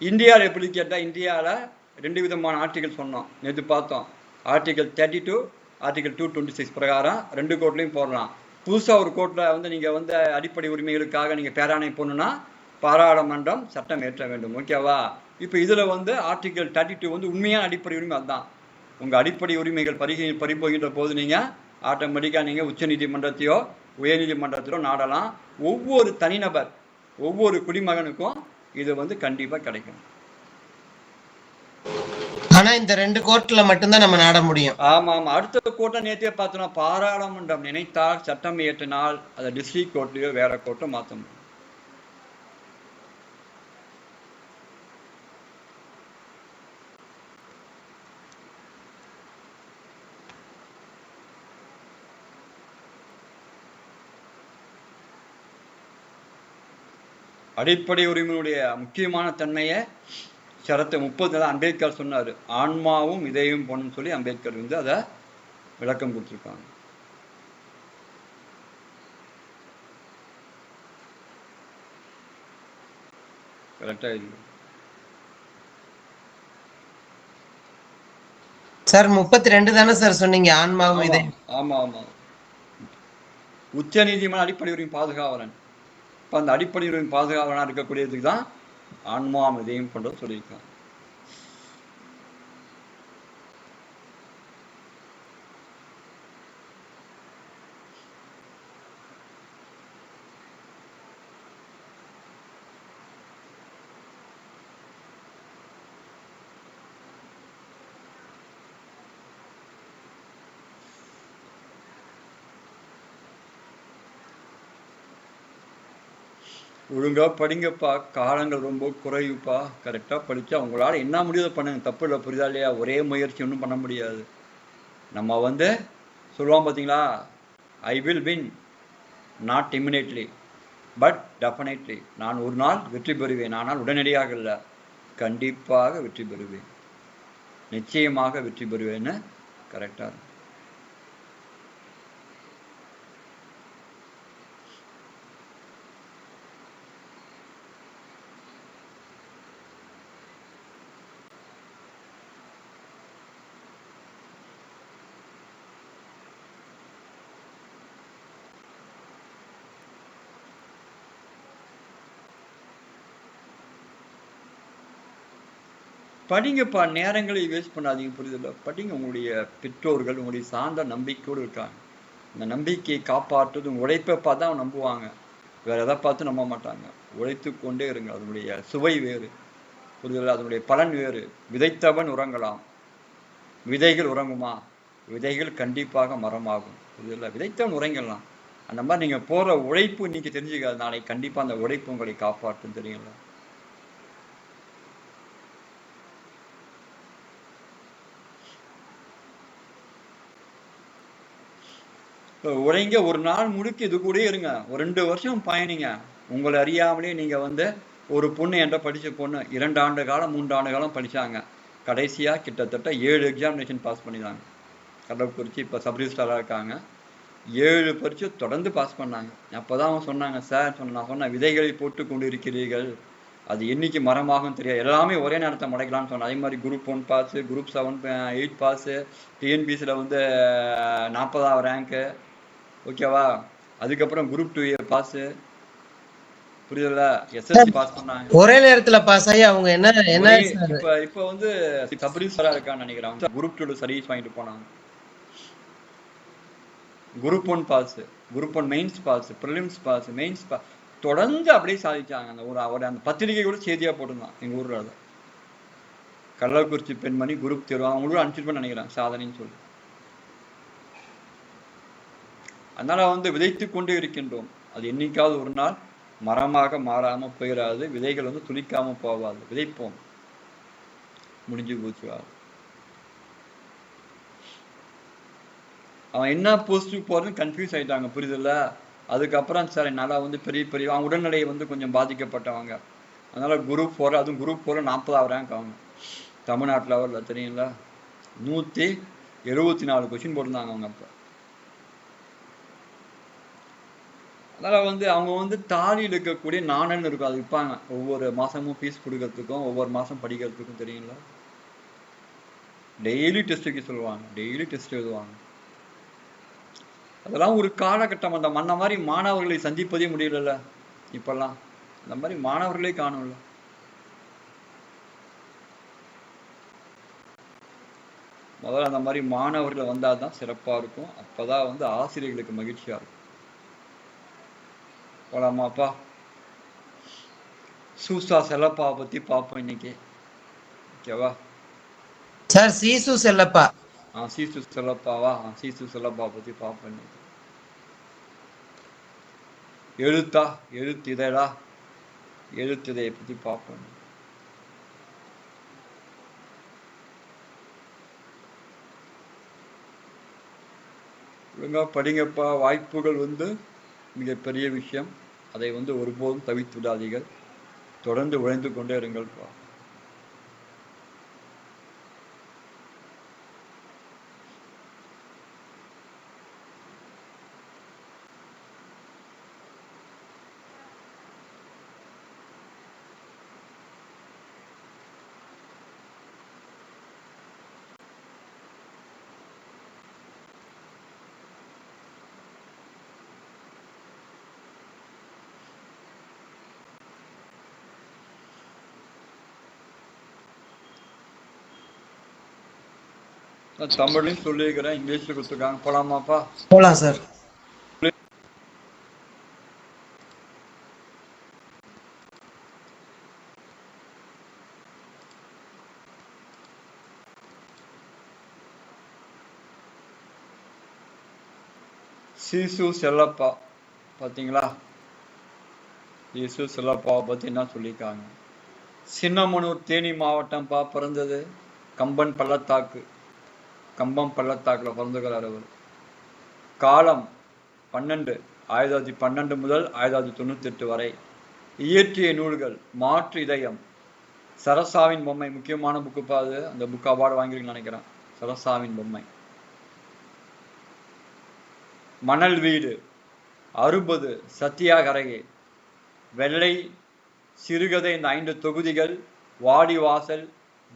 இந்தியாவில் எப்படி கேட்டால் இந்தியாவில் 2 விதமான ஆர்டிகல் சொன்னோம், நேற்று பார்த்தோம். ஆர்டிகல் 32, ஆர்டிகல் 226 பிரகாரம் 2 கோர்ட்லையும் போடலாம். புதுசாக ஒரு கோர்ட்டில் நீங்கள் அடிப்படை உரிமைகளுக்காக நீங்கள் பேராணை போடணுன்னா பாராளுமன்றம் சட்டம் ஏற்ற வேண்டும். ஓகேவா? இப்போ இதில் ஆர்டிகல் 32 உண்மையான அடிப்படை உரிமை. அதுதான் உங்கள் அடிப்படை உரிமைகள் பறிபோகின்ற போது நீங்கள் ஆட்டோமேட்டிக்காக நீங்கள் உச்ச நீதிமன்றத்தையோ உயர்நீதிமன்றத்திலோ நாடலாம். ஒவ்வொரு தனிநபர், ஒவ்வொரு குடிமகனுக்கும் இது கண்டிப்பாக கிடைக்கும். ஆனா இந்த 2 கோர்ட்ல மட்டும்தான் நம்ம நாட முடியும். ஆமா ஆமா. அடுத்த கோர்ட்டை நேற்றே பார்த்தோம்னா பாராளுமன்றம் நினைத்தால் சட்டம் இயற்றினால் அதை டிஸ்ட்ரிக்ட் கோர்ட்லயோ வேற கோர்ட்டோ மாற்ற முடியும். அடிப்படை உரிமையுடைய முக்கியமான தன்மையை ஷரத்து 30 அம்பேத்கர் சொன்னார். ஆன்மாவும் இதயம் போகணும்னு சொல்லி அம்பேத்கர் அதை விளக்கம் கொடுத்துருக்காங்க. கரெக்டா இது சார் 32 தானே சார் சொன்னீங்க? ஆன்மாவும் இதயம். ஆமா ஆமா. உச்ச நீதிமன்ற அடிப்படை உரிமை பாதுகாவலன். இப்ப அந்த அடிப்படை உரிமை பாதுகாவலனா இருக்கக்கூடியதுக்கு தான் ஆன்மா இதயம் கொண்டு சொல்லியிருக்காங்க. ஒழுங்கா படிங்கப்பா, காலங்கள் ரொம்ப குறைவுப்பா. கரெக்டா படிச்சா உங்களால என்ன முடியுதோ பண்ணுங்க, தப்பு இல்லை, புரியுதா இல்லையா? ஒரே முயற்சி ஒன்றும் பண்ண முடியாது. நம்ம வந்து சொல்லுவோம் பார்த்தீங்களா, I will win not immediately but definitely. நான் ஒரு நாள் வெற்றி பெறுவேன், ஆனால் உடனடியாக இல்லை, கண்டிப்பாக வெற்றி பெறுவேன், நிச்சயமாக வெற்றி பெறுவேன்னு கரெக்டாக இருக்கும். படிங்கப்பா, நேரங்களை வேஸ்ட் பண்ணாதீங்க, புரியுதுல்ல? படிங்க. உங்களுடைய பெற்றோர்கள் உங்களுடைய சார்ந்த நம்பிக்கையோடு இருக்காங்க. இந்த நம்பிக்கையை காப்பாற்றுறது உங்கள் உழைப்பை பார்த்து தான் நம்புவாங்க, வேற எதை பார்த்து நம்ப மாட்டாங்க. உழைத்து கொண்டே இருங்க. அதனுடைய சுவை வேறு, புரியுதுல்ல? அதனுடைய பலன் வேறு. விதைத்தவன் உறங்கலாம், விதைகள் உறங்குமா? விதைகள் கண்டிப்பாக மரமாகும், புரியுதுல்ல? விதைத்தவன் உறங்கலாம். அந்த மாதிரி நீங்க போற உழைப்பு இன்னைக்கு தெரிஞ்சுக்காது, நாளைக்கு கண்டிப்பா அந்த உழைப்பு உங்களை காப்பாற்றும், தெரியுங்களா? உழைங்க, ஒரு நாள் முழுக்க இது கூட இருங்க, ஒரு 2 வருஷம் பயணிங்க. உங்களை அறியாமலே நீங்க வந்து ஒரு பொண்ணு என்கிட்ட படிச்ச பொண்ணு 2 ஆண்டு காலம் 3 ஆண்டு காலம் படிச்சாங்க. கடைசியா கிட்டத்தட்ட 7 எக்ஸாமினேஷன் பாஸ் பண்ணிதாங்க. கள்ளக்குறிச்சி இப்போ சப் ரிஜிஸ்ட்ராராக இருக்காங்க. 7 பரீட்சை தொடர்ந்து பாஸ் பண்ணாங்க. அப்பதான் அவங்க சொன்னாங்க, சார் நான் சொன்ன விதைகளை போட்டு கொண்டு இருக்கிறீர்கள், அது என்னைக்கு மரமாகும் தெரியாது, எல்லாமே ஒரே நேரத்தை முளைக்கலாம்னு சொன்னேன். அதே மாதிரி குரூப் 1 பாஸு, குரூப் 7 8 பாஸு, டிஎன்பிசியில் வந்து 40ஆவது ரேங்க்கு, ஓகேவா? அதுக்கப்புறம் குரூப் 2 பாஸு, புரியுதுல்ல? எஸ்எஸ்சி பாஸ் பண்ணாங்க. ஒரே நேரத்துல பாஸ் ஆகி அவங்க என்ன இப்ப வந்து சப் ரிஜிஸ்ட்ராரா இருக்கான்னு நினைக்கிறேன். குரூப் 2 சர்வீஸ் வாங்கிட்டு போனாங்க. Group 1 pass, group 1 mains pass, prelims pass, mains pass, தொடர்ந்து அப்படியே சாதிச்சாங்க. அந்த பத்திரிகை கூட செய்தியா போட்டிருந்தான் எங்க ஊர்ல. அதை கள்ளக்குறிச்சி பெண்மணி குரூப் தேர்வு அவங்களும் அனுப்பிச்சிருப்பேன்னு நினைக்கிறேன், சாதனைன்னு சொல்லி. அதனால வந்து விதைத்து கொண்டே இருக்கின்றோம். அது என்னைக்காவது ஒரு நாள் மரமாக மாறாம போயிடாது, விதைகள் வந்து துளிக்காம போவாது. விதைப்போம், முடிஞ்சு போச்சு. அவன் என்ன போஸ்ட்டுக்கு போறதுன்னு கன்ஃபியூஸ் ஆயிட்டாங்க, புரியுதுல்ல? அதுக்கப்புறம் சார் என்னால் வந்து பெரிய அவங்க உடல்நிலை வந்து கொஞ்சம் பாதிக்கப்பட்டவங்க, அதனால குரூப் 4, அதுவும் குரூப் 4 40ஆவது ரேங்க் அவங்க தமிழ்நாட்டில் லெவலில், தெரியுங்களா? 174 கொஸ்டின் போட்டிருந்தாங்க அவங்க அப்போ. அதனால வந்து அவங்க வந்து தாலியில் இருக்கக்கூடிய நாணல்னு இருக்கும், அது விற்பாங்க. ஒவ்வொரு மாசமும் ஃபீஸ் கொடுக்கறதுக்கும் ஒவ்வொரு மாசம் படிக்கிறதுக்கும், தெரியுங்களா? டெய்லி டெஸ்ட் வைக்க சொல்லுவாங்க, டெய்லி டெஸ்ட் எழுதுவாங்க. அதெல்லாம் ஒரு காலகட்டம். அந்த மன்ன மாதிரி மாணவர்களை சந்திப்பதே முடியல இப்பெல்லாம். அந்த மாதிரி மாணவர்களே காணும்ல. முதல்ல அந்த மாதிரி மாணவர்கள் வந்தாதான் சிறப்பா இருக்கும். அப்பதான் வந்து ஆசிரியர்களுக்கு மகிழ்ச்சியா இருக்கும். போலாமாப்பா? சூசா செல்லப்பா பத்தி பார்ப்போம் இன்னைக்கு, ஓகேவா? சார் சீசு செல்லப்பா. சீசு செல்லப்பாவா? சீசு செல்லப்பா பத்தி பார்ப்போம் இன்னைக்கு. எழுத்திதழா, எழுத்திதையை பத்தி பார்ப்போம். ஒழுங்கா படிங்கப்பா. வாய்ப்புகள் வந்து மிகப்பெரிய விஷயம், அதை வந்து ஒருபோதும் தவித்து விடாதீர்கள். தொடர்ந்து உழைந்து கொண்டே இருங்கள்ப்பா. நான் தமிழ்லையும் சொல்லியிருக்கிறேன், இங்கிலீஷ்ல கொடுத்துருக்காங்க. போலாமாப்பா? போலாம் சார். சீசு செல்லப்பா பார்த்தீங்களா? சீசு செல்லப்பாவை பற்றி என்ன சொல்லியிருக்காங்க? சின்னமனூர் தேனி மாவட்டம்ப்பா பிறந்தது. கம்பம் பள்ளத்தாக்குல பிறந்துக்கிறார் அவர். காலம் 12 1912 முதல் 1998 வரை. இயற்றிய நூல்கள் மாற்று இதயம், சரசாவின் பொம்மை, முக்கியமான புக்குப்பா அது. அந்த புக் அவார்டு வாங்கிருக்குன்னு நினைக்கிறேன். சரசாவின் பொம்மை. மணல் வீடு, 60, சத்தியாகிரகி, வெள்ளை சிறுகதை இந்த 5 தொகுதிகள், வாடிவாசல்,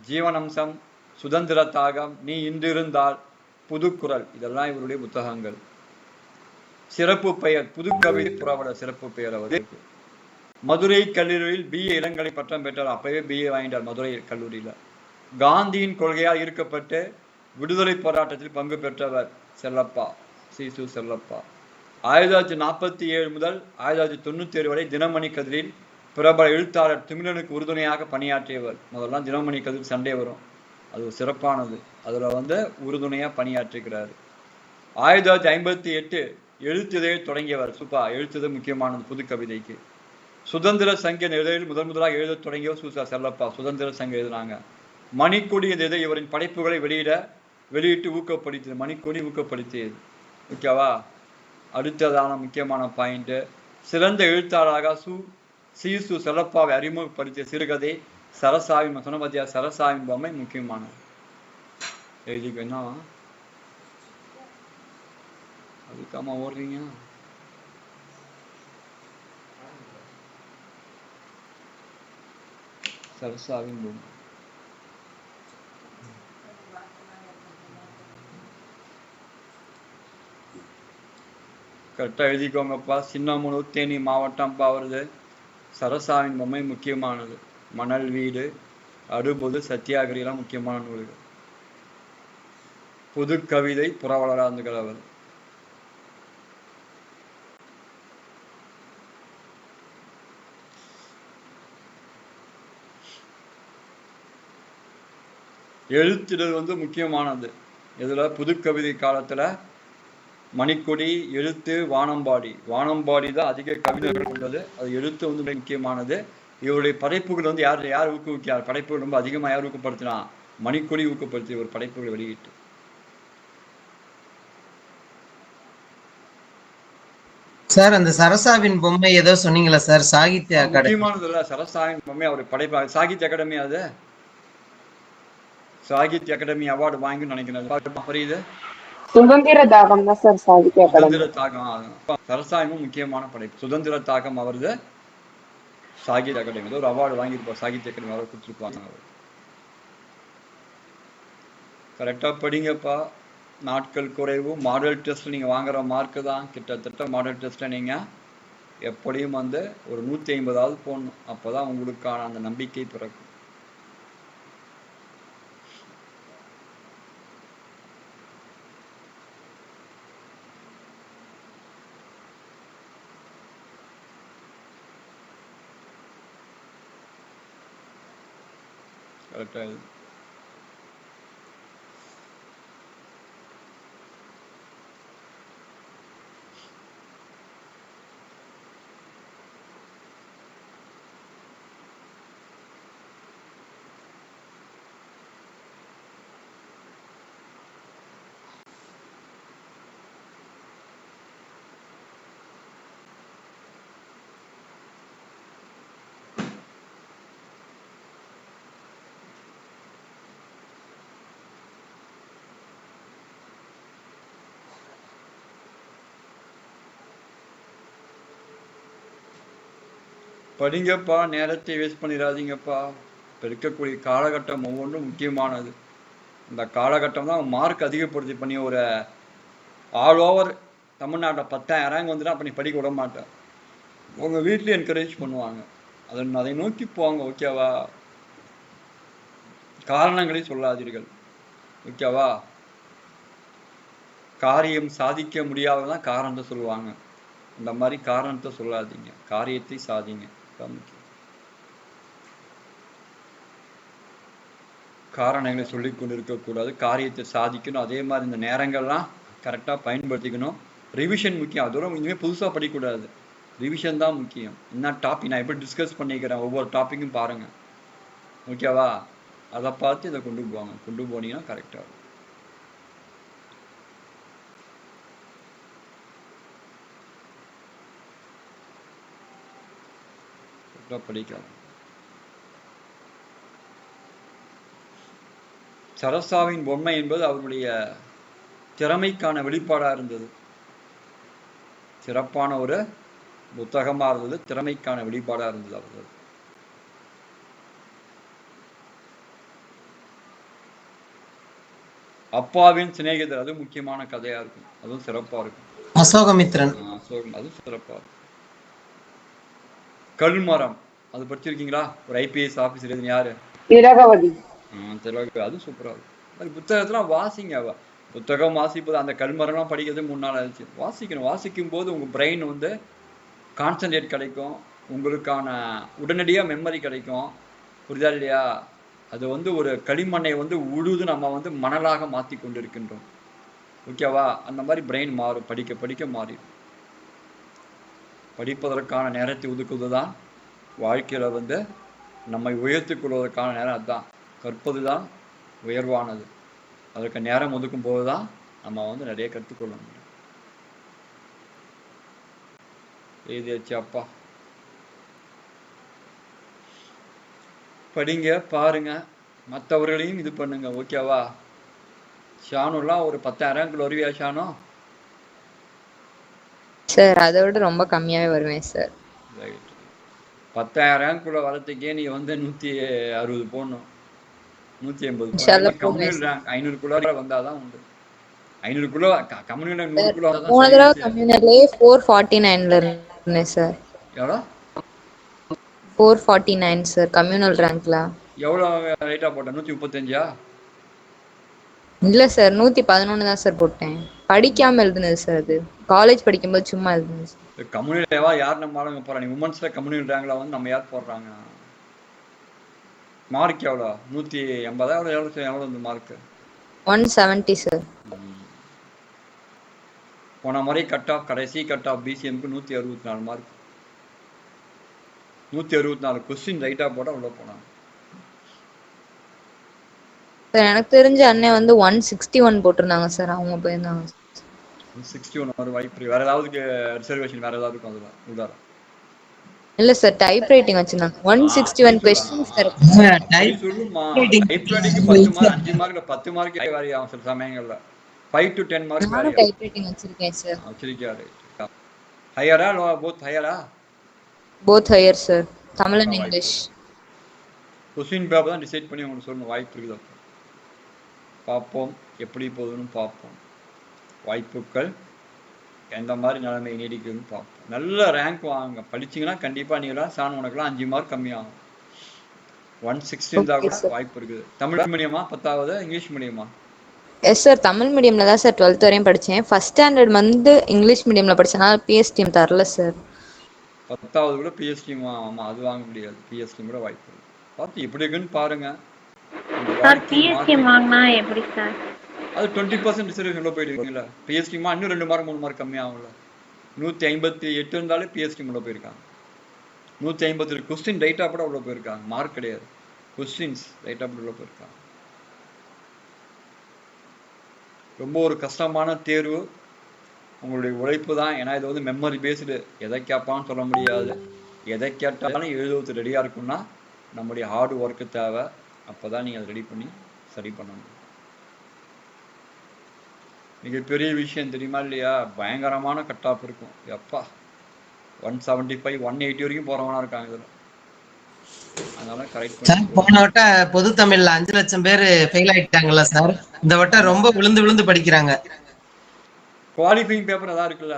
ஜீவனம்சம், சுதந்திர தாகம், நீ இன்றிருந்தால், புதுக்குறள், இதெல்லாம் இவருடைய புத்தகங்கள். சிறப்பு பெயர் புதுக்கவிதை புறவலர், சிறப்பு பெயர் அவருக்கு. மதுரை கல்லூரியில் BA இளங்கலை பட்டம் பெற்றார். அப்பவே BA வாங்கிட்டார் மதுரை கல்லூரியில. காந்தியின் கொள்கையால் ஈர்க்கப்பட்டு விடுதலை போராட்டத்தில் பங்கு பெற்றவர் செல்லப்பா, சீசு செல்லப்பா. 1947 முதல் 1997 வரை தினமணி கதிரில் பிரபல எழுத்தாளர் திமிலனுக்கு உறுதுணையாக பணியாற்றியவர். முதல்லாம் தினமணி கதிர் சண்டே வரும், அது சிறப்பானது. அதுல உறுதுணையா பணியாற்றுகிறார். 1958 எழுத்துதழை தொடங்கியவர். சூப்பா, எழுத்துதழ் முக்கியமானது புது கவிதைக்கு. சுதந்திர சங்க இதழில் முதலாக எழுத தொடங்கியவர் சூசா செல்லப்பா. சுதந்திர சங்க எழுதினாங்க. மணிக்கொடி இந்த இதை இவரின் படைப்புகளை வெளியிட்டு ஊக்கப்படுத்தியது. மணிக்கொடி ஊக்கப்படுத்தியது. ஓகேவா? அடுத்ததான முக்கியமான பாயிண்ட், சிறந்த எழுத்தாளராக சீசு செல்லப்பாவை அறிமுகப்படுத்திய சிறுகதை சரசாவின் சொன்னபத்தியா, சரசாவின் பொம்மை முக்கியமானது. எழுதிக்கு என்ன அதுக்காம ஓடுறீங்க? சரசாவின் பொம்மை. கரெக்டாக எழுதிக்கோங்கப்பா. சின்னமனூர் தேனி மாவட்டம்ப்பா வருது. சரசாவின் பொம்மை முக்கியமானது. மணல் வீடு, 60, சத்தியாகிரியெல்லாம் முக்கியமான நூல்கள். புது கவிதை புறவலராக இருந்துக்கிறவர். எழுத்திடல் முக்கியமானது. இதுல புது கவிதை காலத்துல மணிக்கொடி, எழுத்து, வானம்பாடி தான் அதிக கவிஞர்கள் உள்ளது. அது எழுத்து முக்கியமானது. இவருடைய படைப்புகள் யார் ஊக்குவிக்கிறார்? படைப்புகள் ரொம்ப அதிகமா யார் ஊக்கப்படுத்தினா? மணிக்கொடி ஊக்கப்படுத்தி ஒரு படைப்புகளை வெளியிட்டு. சார் அந்த சரசாவின் பொம்மை ஏதோ சொன்னீங்களா சார்? சாகித்ய அகாடமி முக்கியமானது இல்ல, சரசாவின் பொம்மை அவருடைய படைப்பு. சாகித்ய அகாடமி, அது சாகித்ய அகாடமி அவார்டு வாங்கி நினைக்கிறேன். புரியுது? சுதந்திர தாகம் தான் சார் சாகித்ய அகாடமி. சுதந்திர தாகம் சரசாவின் முக்கியமான படைப்பு. சுதந்திர தாகம் அவரது சாகித்ய அகாடமி ஒரு அவார்டு வாங்கியிருப்பார். சாகித்ய அகாடமி அவார்டு கொடுத்துருப்பாங்க. அவர் கரெக்டா படிங்கப்பா. நாட்கள் குறைவு. மாடல் டெஸ்ட் நீங்க வாங்குற மார்க்கு தான். கிட்டத்தட்ட மாடல் டெஸ்ட்டை நீங்க எப்படியும் ஒரு 150ஆவது போடணும். அப்பதான் உங்களுக்கான அந்த நம்பிக்கை பிறக்கும். கரெக்டா படிங்கப்பா. நேரத்தை வேஸ்ட் பண்ணிடாதீங்கப்பா. இப்போ இருக்கக்கூடிய காலகட்டம் ஒவ்வொன்றும் முக்கியமானது. இந்த காலகட்டம் தான் மார்க் அதிகப்படுத்தி பண்ணி ஒரு ஆல் ஓவர் தமிழ்நாட்டில் 10,000 ரேங்க் வந்துட்டா அப்போ நீ படிக்க விட மாட்டேன். உங்கள் வீட்லேயும் என்கரேஜ் பண்ணுவாங்க. அதை நோக்கி போவாங்க. ஓகேவா? காரணங்களை சொல்லாதீர்கள். ஓகேவா? காரியம் சாதிக்க முடியாததான் காரணத்தை சொல்லுவாங்க. இந்த மாதிரி காரணத்தை சொல்லாதீங்க, காரியத்தை சாதிங்க. காரணங்களை சொல்லிக் கொண்டு இருக்கக்கூடாது, காரியத்தை சாதிக்கணும். அதே மாதிரி இந்த நேரங்கள்லாம் கரெக்டாக பயன்படுத்திக்கணும். ரிவிஷன் முக்கியம். அதோட இனிமேல் புதுசாக படிக்கக்கூடாது, ரிவிஷன் தான் முக்கியம். என்ன டாபிக் நான் எப்படி டிஸ்கஸ் பண்ணிக்கிறேன், ஒவ்வொரு டாப்பிக்கும் பாருங்கள், ஓகேவா? அதை பார்த்து இதை கொண்டு போவாங்க. கொண்டு போனீங்கன்னா கரெக்டாக இருக்கும். படிக்கலாம். சரசாவின் பொம்மை என்பது அவருடைய திறமைக்கான வெளிப்பாடாக இருந்தது. சிறப்பான ஒரு புத்தகமாக இருந்தது, திறமைக்கான வெளிப்பாடாக இருந்தது அவர்கள். அப்பாவின் சிநேகிதர், அது முக்கியமான கதையா இருக்கும், அதுவும் சிறப்பா இருக்கும். அசோகமித்ரன், அதுவும் சிறப்பா இருக்கும். கல்மரம், அது படிச்சிருக்கீங்களா? ஒரு ஐபிஎஸ் ஆபீசர் எதுன்னு யாரு? திலகவதி. அது சூப்பரா இருக்கும். புத்தகத்தெல்லாம் வாசிங்க. புத்தகம் வாசிப்பது, அந்த கல்மரம்லாம் படிக்கிறது 3 நாள் ஆயிடுச்சு. வாசிக்கணும். வாசிக்கும் போது உங்க பிரெயின் வந்து கான்சன்ட்ரேட் கிடைக்கும், உங்களுக்கான உடனடியாக மெமரி கிடைக்கும். புரிதா இல்லையா? அது வந்து ஒரு களிமண்ணை வந்து உழுது நம்ம வந்து மணலாக மாற்றி கொண்டு இருக்கின்றோம், ஓகேவா? அந்த மாதிரி பிரெயின் மாறும், படிக்க படிக்க மாறிடும். படிப்பதற்கான நேரத்தை ஒதுக்குவது தான் வாழ்க்கையில் வந்து நம்மை உயர்த்திக் கொள்வதற்கான நேரம். அதுதான் கற்பது தான் உயர்வானது. அதற்கு நேரம் ஒதுக்கும் போது தான் நம்ம வந்து நிறைய கற்றுக்கொள்ள முடியும். எழுதியாச்சு அப்பா. படிங்க, பாருங்க, மற்றவர்களையும் இது பண்ணுங்க, ஓகேவா? ஷானுலாம் ஒரு 10,000 வருவியா ஷானு? சார் அதை விட ரொம்ப கம்மியாவே வருவேன் சார். 10,000 வரத்துக்கே நீ வந்து 160 போடணும், 180 கம்யூனல் ரேங்க் 500 வந்தாதான் உண்டு. 500 கம்யூனல் 100 போன தடவை கம்யூனல்லே 449ல இருந்தேன் சார். எவ்வளோ? 449 சார் கம்யூனல் ரேங்க்ல. எவ்வளோ ரைட்டா போட்டேன்? 135? இல்ல சார் 111 தான் சார் போட்டேன். படிக்காம எழுதுனது சார், அது காலேஜ் படிக்கும்போது சும்மா எழுதுனது. கம்யூனிட்டிவா யார் நம்ம ஆளுங்க போறா? நீ உமன்ஸ்ல கம்யூனிட்டி ரேங்க்ல வந்து நம்ம யார் போடுறாங்க? மார்க் எவ்வளோ? 180? எவ்வளோ இந்த மார்க்? 170 சார். போன முறை கட் ஆஃப், கடைசி கட் ஆஃப் பிசிஎம்க்கு 164 மார்க். 164 கொஸ்டின் ரைட்டா போட்டா உள்ள போனாங்க. சார் எனக்கு தெரிஞ்ச அண்ணன் வந்து 161 போட்டிருந்தாங்க சார், அவங்க போயிருந்தாங்க. 161 ஒரு வாய்ப்பு. வேற ஏதாவது ரிசர்வேஷன் வேற ஏதாவது இருக்கும் அதுல உதாரணம்? இல்ல சார், டைப் ரைட்டிங் வச்சிருந்தாங்க. 161 क्वेश्चंस சார். சொல்லுமா, டைப் ரைட்டிங்க்கு 10 மார்க், 5 மார்க்ல 10 மார்க் வேரி ஆகும் சில சமயங்கள்ல. 5 to 10 மார்க் வேரி. நான் டைப் ரைட்டிங் வச்சிருக்கேன் சார். வச்சிருக்கியாரு? ஹையரா லோ? போத் ஹையரா? Both higher sir, Tamil and English. Question paper தான் டிசைட் பண்ணி உங்களுக்கு சொல்லணும். வாய்ப்பு இருக்குது, பார்ப்போம் எப்படி போகுதுன்னு பார்ப்போம். வாய்ப்புகள் எந்த மாதிரி நிலைமை நீடிக்குதுன்னு பார்ப்போம். நல்ல ரேங்க் வாங்க, படிச்சிங்கன்னா கண்டிப்பாக நீங்களாம் சான் உனக்குலாம் 5 மார்க் கம்மியாகும். 160 இருந்தால் கூட வாய்ப்பு இருக்குது. தமிழ் மீடியமா 10வது, இங்கிலீஷ் மீடியமா? எஸ் சார், தமிழ் மீடியம்ல தான் சார் 12th வரையும் படித்தேன். ஃபர்ஸ்ட் ஸ்டாண்டர்ட் வந்து இங்கிலீஷ் மீடியம்ல படித்தேன். பிஎஸ்டிஎம் தரல சார். 10வது கூட பிஎஸ்டிஎம். ஆமாம், அது வாங்க முடியாது. பிஎஸ்டிஎம் கூட வாய்ப்பு இருக்குது. பார்த்து எப்படி இருக்குன்னு பாருங்க. பிஎஸ்டிஎம் வாங்கினா எப்படி சார்? அது 20% ரிசர்வேஷன் உள்ள போயிடுவீங்களா? பிஎஸ்டிமா இன்னும் 2 மார்க் 3 மார்க் கம்மியாகும்ல. 158 இருந்தாலே பிஎஸ்டி உள்ள போயிருக்காங்க. 157 கொஸ்டின் ரைட்டா கூட உள்ள போயிருக்காங்க. மார்க் கிடையாது, கொஸ்டின்ஸ் ரைட்டா கூட உள்ள போயிருக்காங்க. ரொம்ப ஒரு கஷ்டமான தேர்வு. உங்களுடைய உழைப்பு தான். ஏன்னா இது வந்து மெமரி பேஸ்டு. எதை கேட்பான்னு சொல்ல முடியாது. எதை கேட்டாலும் எழுதுவது ரெடியாக இருக்குன்னா நம்முடைய ஹார்ட் ஒர்க்கு தேவை. அப்போ தான் நீங்கள் அதை ரெடி பண்ணி சரி பண்ண முடியும். மிகப்பெரிய விஷயம் தெரியுமா இல்லையா? பயங்கரமான கட் ஆஃப் இருக்கும். எப்பா 175 180 வரைக்கும் போறவனா இருக்காங்க இதுல. அதனால கரெக்ட் பண்ணி. போன வட்டம் பொது தமிழ்ல 5 லட்சம் பேர் ஃபெயில் ஆயிட்டாங்கல்ல சார், இந்த வட்டம் ரொம்ப விழுந்து விழுந்து படிக்கிறாங்க. குவாலிஃபைங் பேப்பர் ஏதாவது இருக்குல்ல?